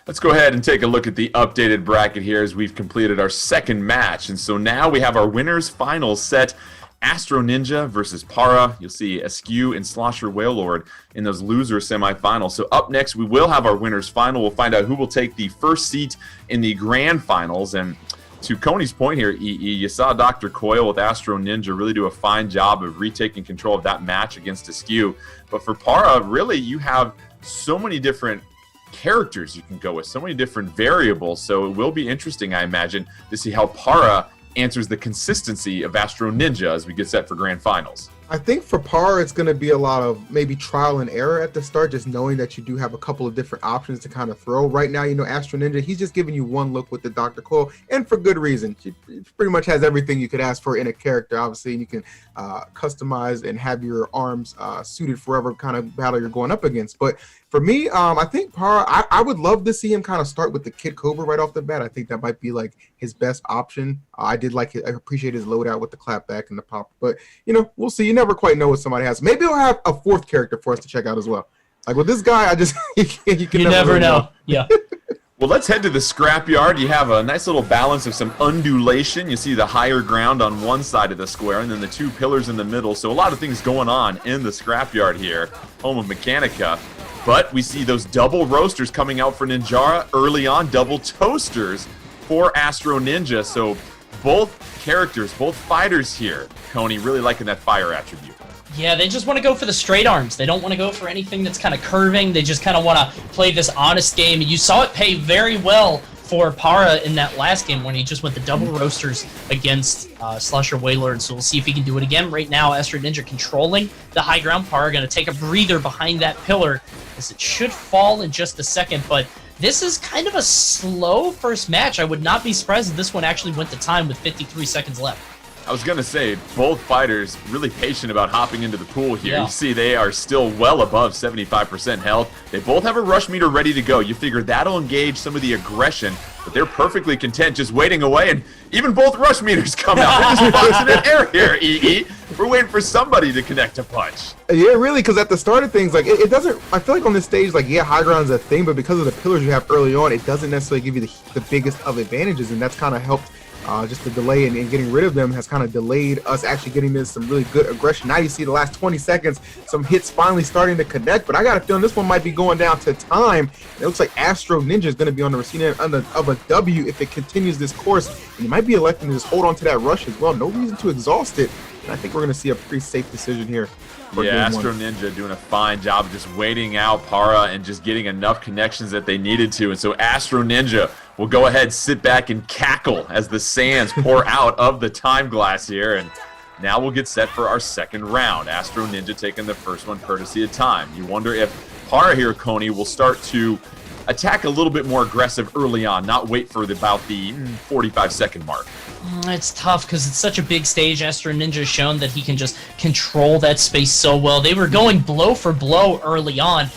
Let's go ahead and take a look at the updated bracket here as we've completed our second match. And so now we have our winners finals set. Astro Ninja versus Para. You'll see Askew and Slosher Wailord in those loser semifinals. So up next, we will have our winners final. We'll find out who will take the first seat in the grand finals. And to Coney's point here, EE, you saw Dr. Coil with Astro Ninja really do a fine job of retaking control of that match against Askew. But for Para, really, you have so many different characters you can go with, so many different variables, so it will be interesting, I imagine, to see how Para answers the consistency of Astro Ninja as we get set for grand finals. I think for Par, it's going to be a lot of maybe trial and error at the start, just knowing that you do have a couple of different options to kind of throw. Right now, Astro Ninja, he's just giving you one look with the Dr. Coil, and for good reason. She pretty much has everything you could ask for in a character, obviously, and you can customize and have your arms suited for whatever kind of battle you're going up against. But for me, I think Par, I would love to see him kind of start with the Kid Cobra right off the bat. I think that might be like his best option. I appreciate his loadout with the clapback and the pop, but we'll see. You never quite know what somebody has. Maybe he'll have a fourth character for us to check out as well. Like with this guy, you never really know. Yeah. Well, let's head to the scrapyard. You have a nice little balance of some undulation. You see the higher ground on one side of the square and then the two pillars in the middle. So a lot of things going on in the scrapyard here, home of Mechanica. But we see those double roasters coming out for Ninjara early on, double toasters for Astro Ninja. So both characters, both fighters here, Coney, really liking that fire attribute. Yeah, they just want to go for the straight arms. They don't want to go for anything that's kind of curving. They just kind of want to play this honest game. And you saw it pay very well for Para in that last game when he just went the double roasters against Slusher Wailord. So we'll see if he can do it again. Right now, Astro Ninja controlling the high ground. Para going to take a breather behind that pillar as it should fall in just a second. But this is kind of a slow first match. I would not be surprised if this one actually went to time with 53 seconds left. I was going to say, both fighters really patient about hopping into the pool here. Yeah. You see they are still well above 75% health. They both have a rush meter ready to go. You figure that'll engage some of the aggression, but they're perfectly content just waiting away, and even both rush meters come out. They're just boxing in air here, EE. We're waiting for somebody to connect a punch. Yeah, really, because at the start of things, like, it doesn't, I feel like on this stage, like, yeah, high ground is a thing, but because of the pillars you have early on, it doesn't necessarily give you the biggest of advantages, and that's kind of helped. Just the delay and getting rid of them has kind of delayed us actually getting this some really good aggression. Now you see the last 20 seconds, some hits finally starting to connect, but I got a feeling this one might be going down to time. It looks like Astro Ninja is going to be on the receiving end of a W if it continues this course, and you might be electing to just hold on to that rush as well. No reason to exhaust it, and I think we're going to see a pretty safe decision here. Yeah, Astro Ninja doing a fine job of just waiting out Para and just getting enough connections that they needed to. And so Astro Ninja will go ahead, sit back, and cackle as the sands pour out of the time glass here. And now we'll get set for our second round. Astro Ninja taking the first one courtesy of time. You wonder if Para here, Coney, will start to attack a little bit more aggressive early on, not wait for about the 45-second mark. It's tough because it's such a big stage. Astro Ninja has shown that he can just control that space so well. They were going blow for blow early on,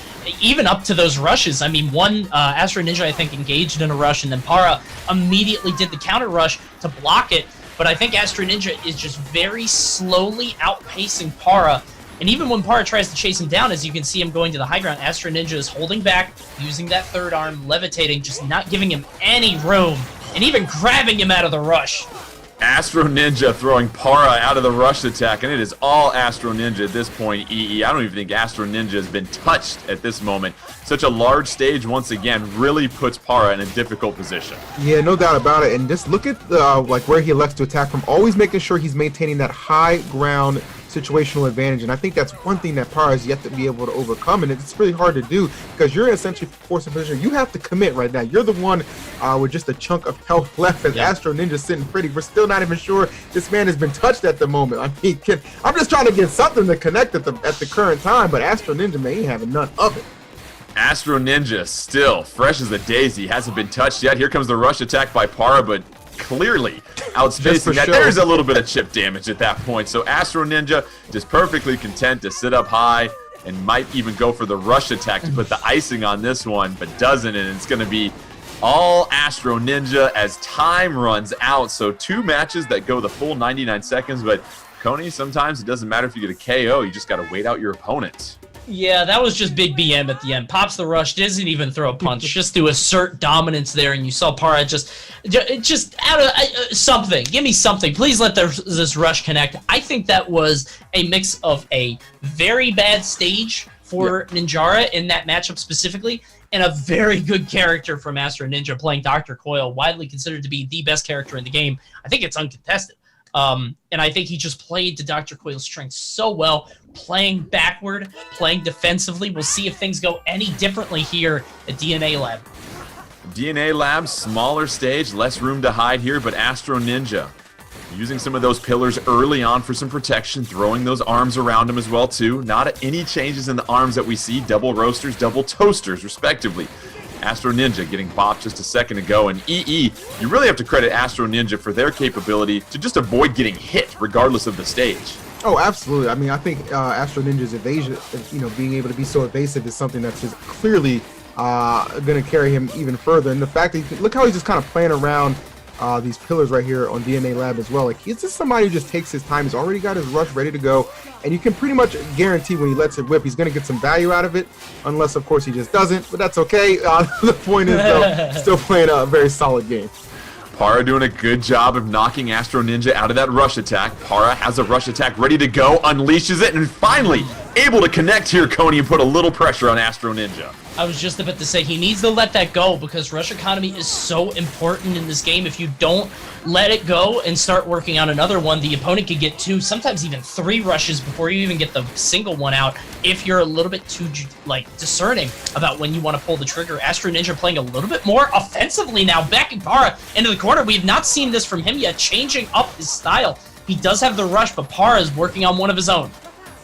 even up to those rushes. I mean, Astro Ninja, I think, engaged in a rush, and then Para immediately did the counter rush to block it. But I think Astro Ninja is just very slowly outpacing Para. And even when Para tries to chase him down, as you can see him going to the high ground, Astro Ninja is holding back, using that third arm, levitating, just not giving him any room, and even grabbing him out of the rush. Astro Ninja throwing Para out of the rush attack, and it is all Astro Ninja at this point, EE. I don't even think Astro Ninja has been touched at this moment. Such a large stage, once again, really puts Para in a difficult position. Yeah, no doubt about it. And just look at like where he elects to attack from, always making sure he's maintaining that high ground situational advantage, and I think that's one thing that Para has yet to be able to overcome, and it's really hard to do because you're essentially forced in a position. You have to commit right now. You're the one with just a chunk of health left, as Astro Ninja's sitting pretty. We're still not even sure this man has been touched at the moment. I mean, I'm just trying to get something to connect at the current time, but Astro Ninja may ain't having none of it. Astro Ninja still fresh as a daisy, hasn't been touched yet. Here comes the rush attack by Para, but clearly outspacing that. There's a little bit of chip damage at that point. So Astro Ninja just perfectly content to sit up high and might even go for the rush attack to put the icing on this one, but doesn't, and it's going to be all Astro Ninja as time runs out. So two matches that go the full 99 seconds, but Coney, sometimes it doesn't matter if you get a KO, you just got to wait out your opponents. Yeah, that was just big BM at the end. Pops the rush, doesn't even throw a punch, just to assert dominance there, and you saw Para just out of something. Give me something. Please let this rush connect. I think that was a mix of a very bad stage for Ninjara in that matchup specifically, and a very good character from Astro Ninja playing Dr. Coil, widely considered to be the best character in the game. I think it's uncontested. And I think he just played to Dr. Coil's strength so well, playing backward, playing defensively. We'll see if things go any differently here at DNA Lab. DNA Lab, smaller stage, less room to hide here, but Astro Ninja Using some of those pillars early on for some protection, throwing those arms around him as well too. Not any changes in the arms that we see, double roasters, double toasters respectively. Astro Ninja getting bopped just a second ago, and EE, you really have to credit Astro Ninja for their capability to just avoid getting hit regardless of the stage. Oh, absolutely. I mean, I think Astro Ninja's evasion, being able to be so evasive is something that's just clearly going to carry him even further. And the fact that look how he's just kind of playing around these pillars right here on DNA Lab as well. Like, he's just somebody who just takes his time. He's already got his rush ready to go, and you can pretty much guarantee when he lets it whip, he's going to get some value out of it, unless, of course, he just doesn't. But that's okay. The point is, though, still playing a very solid game. Para doing a good job of knocking Astro Ninja out of that rush attack. Para has a rush attack ready to go, unleashes it, and finally able to connect here, Coney, and put a little pressure on Astro Ninja. I was just about to say, he needs to let that go because rush economy is so important in this game. If you don't let it go and start working on another one, the opponent could get 2, sometimes even 3 rushes before you even get the single one out if you're a little bit too, discerning about when you want to pull the trigger. Astro Ninja playing a little bit more offensively now, backing Para into the corner. We have not seen this from him yet, changing up his style. He does have the rush, but Para is working on one of his own.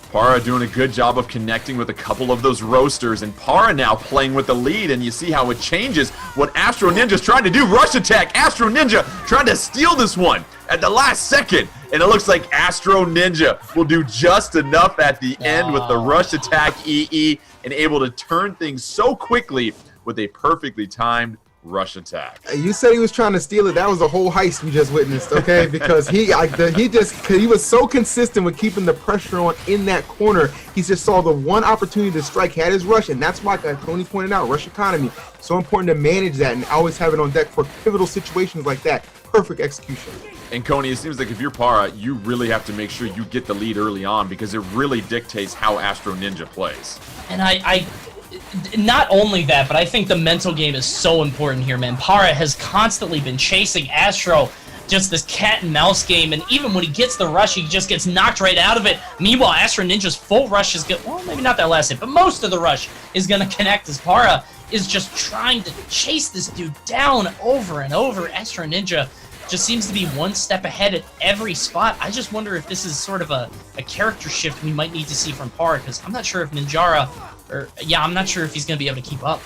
Para doing a good job of connecting with a couple of those roasters, and Para now playing with the lead, and you see how it changes what Astro Ninja's trying to do. Rush attack, Astro Ninja trying to steal this one at the last second, and it looks like Astro Ninja will do just enough at the end with the rush attack EE, and able to turn things so quickly with a perfectly timed rush attack. You said he was trying to steal it. That was a whole heist we just witnessed, okay? Because he was so consistent with keeping the pressure on in that corner. He just saw the one opportunity to strike, had his rush, and that's why, like Tony pointed out, rush economy. So important to manage that and always have it on deck for pivotal situations like that. Perfect execution. And Coney, it seems like if you're Para, you really have to make sure you get the lead early on because it really dictates how Astro Ninja plays. And I not only that, but I think the mental game is so important here, man. Para has constantly been chasing Astro, just this cat and mouse game, and even when he gets the rush, he just gets knocked right out of it. Meanwhile, Astro Ninja's full rush is good. Well, maybe not that last hit, but most of the rush is going to connect as Para is just trying to chase this dude down over and over. Astro Ninja just seems to be one step ahead at every spot. I just wonder if this is sort of a character shift we might need to see from Para, because I'm not sure if I'm not sure if he's going to be able to keep up.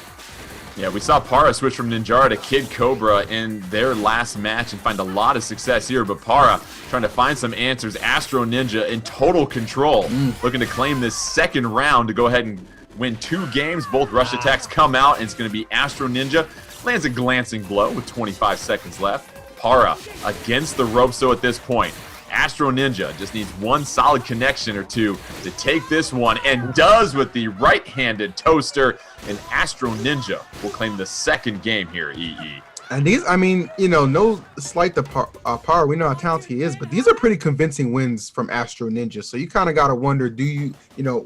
Yeah, we saw Para switch from Ninjara to Kid Cobra in their last match and find a lot of success here, but Para trying to find some answers. Astro Ninja in total control, looking to claim this second round to go ahead and win 2 games. Both rush attacks come out, and it's going to be Astro Ninja. Lands a glancing blow with 25 seconds left. Para against the ropes, so at this point, Astro Ninja just needs one solid connection or two to take this one, and does with the right-handed toaster, and Astro Ninja will claim the second game here, EE. And these, I mean, no slight to Para, we know how talented he is, but these are pretty convincing wins from Astro Ninja. So you kind of got to wonder, do you,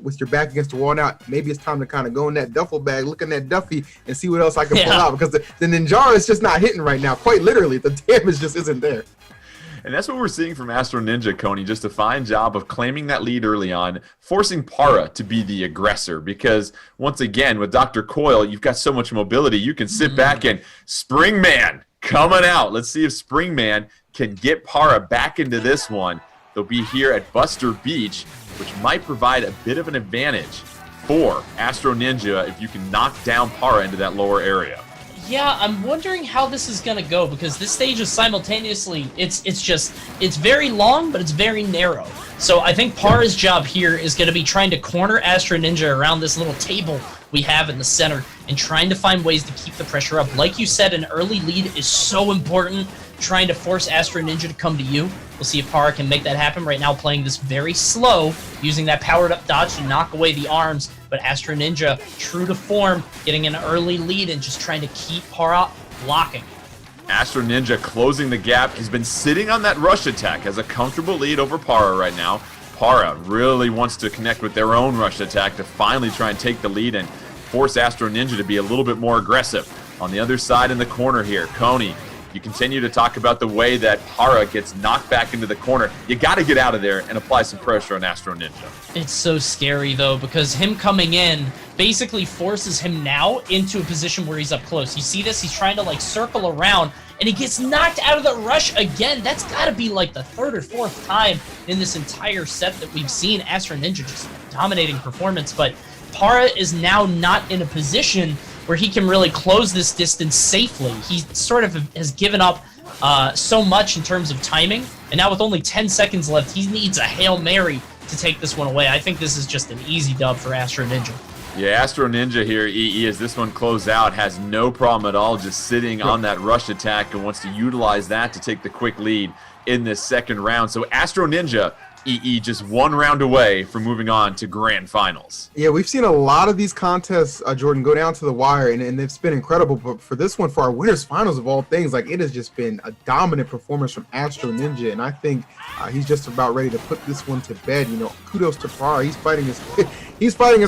with your back against the wall now, maybe it's time to kind of go in that duffel bag, look in that Duffy, and see what else I can pull out, because the Ninjara is just not hitting right now. Quite literally, the damage just isn't there. And that's what we're seeing from Astro Ninja, Coney, just a fine job of claiming that lead early on, forcing Para to be the aggressor, because once again, with Dr. Coil, you've got so much mobility, you can sit back and Springman coming out. Let's see if Springman can get Para back into this one. They'll be here at Buster Beach, which might provide a bit of an advantage for Astro Ninja if you can knock down Para into that lower area. Yeah, I'm wondering how this is going to go, because this stage is simultaneously, it's very long, but it's very narrow. So I think Para's job here is going to be trying to corner Astro Ninja around this little table we have in the center and trying to find ways to keep the pressure up. Like you said, an early lead is so important, trying to force Astro Ninja to come to you. We'll see if Para can make that happen. Right now playing this very slow, using that powered up dodge to knock away the arms, but Astro Ninja, true to form, getting an early lead and just trying to keep Para blocking. Astro Ninja closing the gap. He's been sitting on that rush attack, has a comfortable lead over Para right now. Para really wants to connect with their own rush attack to finally try and take the lead and force Astro Ninja to be a little bit more aggressive. On the other side in the corner here, Coney, you continue to talk about the way that Para gets knocked back into the corner. You got to get out of there and apply some pressure on Astro Ninja. It's so scary, though, because him coming in basically forces him now into a position where he's up close. You see this? He's trying to, circle around, and he gets knocked out of the rush again. That's got to be like the third or fourth time in this entire set that we've seen Astro Ninja just dominating performance, but Para is now not in a position where he can really close this distance safely. He sort of has given up so much in terms of timing, and now with only 10 seconds left, he needs a Hail Mary to take this one away. I think this is just an easy dub for Astro Ninja. Yeah, Astro Ninja here, EE, as this one closed out, has no problem at all just sitting on that rush attack and wants to utilize that to take the quick lead in this second round. So Astro Ninja, EE, just one round away from moving on to grand finals. Yeah, we've seen a lot of these contests, Jordan, go down to the wire, and it's been incredible. But for this one, for our winners finals of all things, like, it has just been a dominant performance from Astro Ninja, and I think he's just about ready to put this one to bed. You know, kudos to Para. He's fighting as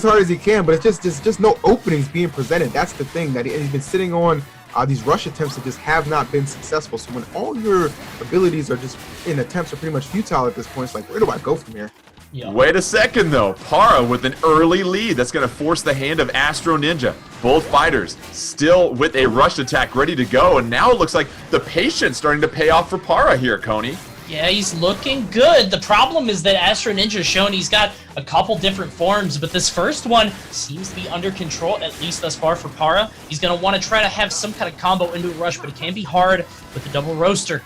hard as he can, but it's just no openings being presented. That's the thing, that he's been sitting on. These rush attempts that just have not been successful. So when all your abilities are just in attempts are pretty much futile at this point, it's like, where do I go from here? Yeah. Wait a second, though. Para with an early lead. That's going to force the hand of Astro Ninja. Both fighters still with a rush attack ready to go. And now it looks like the patience starting to pay off for Para here, Coney. Yeah, he's looking good. The problem is that Astro Ninja's shown he's got a couple different forms, but this first one seems to be under control, at least thus far for Para. He's going to want to try to have some kind of combo into a rush, but it can be hard with the double roaster.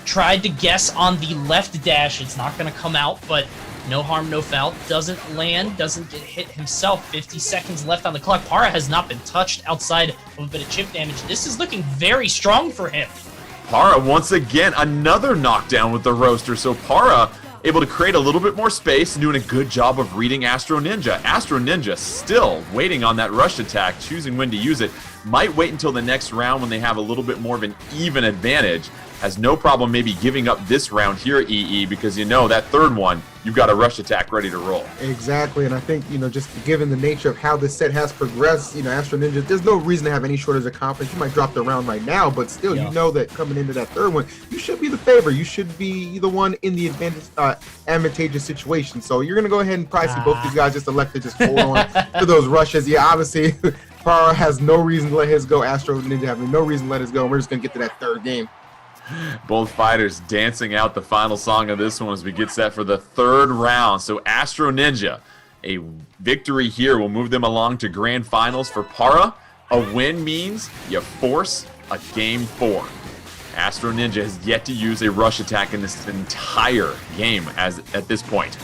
Tried to guess on the left dash. It's not going to come out, but no harm, no foul. Doesn't land, doesn't get hit himself. 50 seconds left on the clock. Para has not been touched outside of a bit of chip damage. This is looking very strong for him. Para, once again, another knockdown with the roaster. So Para able to create a little bit more space and doing a good job of reading Astro Ninja. Astro Ninja still waiting on that rush attack, choosing when to use it. Might wait until the next round when they have a little bit more of an even advantage. Has no problem maybe giving up this round here, EE, because you know that third one, you've got a rush attack ready to roll. Exactly, and I think, you know, just given the nature of how this set has progressed, you know, Astro Ninja, there's no reason to have any shortage of confidence. You might drop the round right now, but still, you know that coming into that third one, you should be the favorite. You should be the one in the advantageous situation. So you're going to go ahead and probably see both these guys just elect to just hold on to those rushes. Yeah, obviously, Para has no reason to let his go. Astro Ninja having no reason to let his go. We're just going to get to that third game. Both fighters dancing out the final song of this one as we get set for the third round. So Astro Ninja, a victory here will move them along to grand finals. For Para, a win means you force a game 4. Astro Ninja has yet to use a rush attack in this entire game at this point.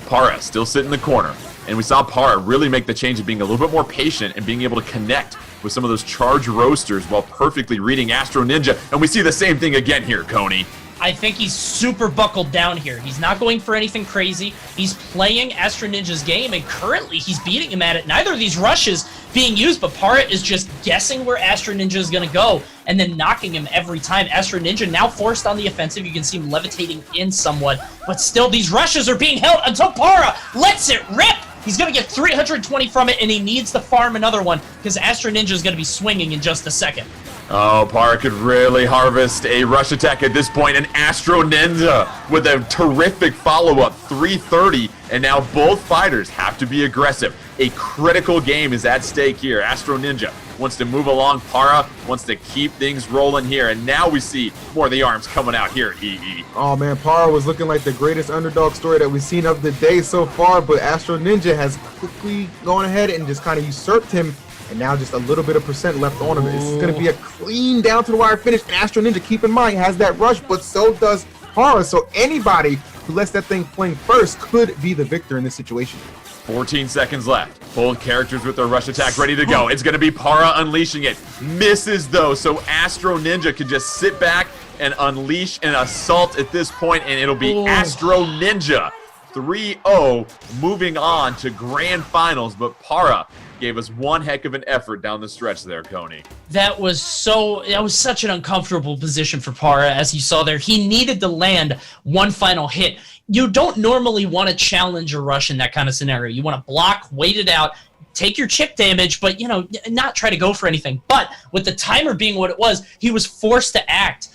Para still sitting in the corner, and we saw Para really make the change of being a little bit more patient and being able to connect with some of those charge roasters while perfectly reading Astro Ninja, and we see the same thing again here, Coney. I think he's super buckled down here. He's not going for anything crazy. He's playing Astro Ninja's game, and currently he's beating him at it. Neither of these rushes being used, but Para is just guessing where Astro Ninja is going to go and then knocking him every time. Astro Ninja now forced on the offensive. You can see him levitating in somewhat, but still these rushes are being held until Para lets it rip. He's going to get 320 from it, and he needs to farm another one because Astro Ninja is going to be swinging in just a second. Oh, Para could really harvest a rush attack at this point, and Astro Ninja with a terrific follow-up, 330, and now both fighters have to be aggressive. A critical game is at stake here. Astro Ninja wants to move along. Para wants to keep things rolling here, and now we see more of the arms coming out here, EE. Oh man, Para was looking like the greatest underdog story that we've seen of the day so far, but Astro Ninja has quickly gone ahead and just kind of usurped him. And now just a little bit of percent left on him. It's going to be a clean down to the wire finish. And Astro Ninja, keep in mind, has that rush, but so does Para. So anybody who lets that thing fling first could be the victor in this situation. 14 seconds left. Both characters with their rush attack ready to go. It's going to be Para unleashing it. Misses, though, so Astro Ninja can just sit back and unleash an assault at this point, and it'll be Astro Ninja 3-0 moving on to grand finals. But Para gave us one heck of an effort down the stretch there, Coney. That was such an uncomfortable position for Para, as you saw there. He needed to land one final hit. You don't normally want to challenge a rush in that kind of scenario. You want to block, wait it out, take your chip damage, but, you know, not try to go for anything. But with the timer being what it was, he was forced to act.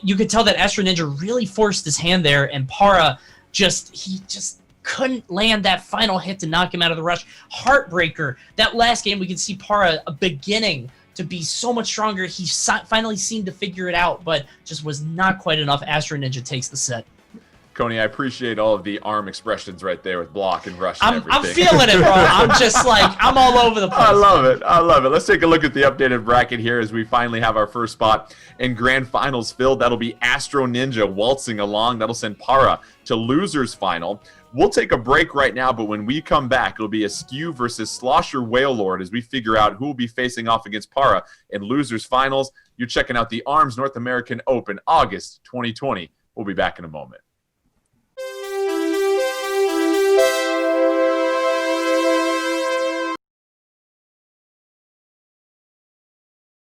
You could tell that Astro Ninja really forced his hand there, and Para he just couldn't land that final hit to knock him out of the rush. Heartbreaker. That last game, we could see Para beginning to be so much stronger. He finally seemed to figure it out, but just was not quite enough. Astro Ninja takes the set. Coney, I appreciate all of the arm expressions right there with block and rush and everything. I'm feeling it, bro. I'm just like, I'm all over the place. I love it. I love it. Let's take a look at the updated bracket here as we finally have our first spot in Grand Finals filled. That'll be Astro Ninja waltzing along. That'll send Para to Losers Final. We'll take a break right now, but when we come back, it'll be Askew versus Slosher Whale Lord as we figure out who will be facing off against Para in Losers Finals. You're checking out the ARMS North American Open, August 2020. We'll be back in a moment.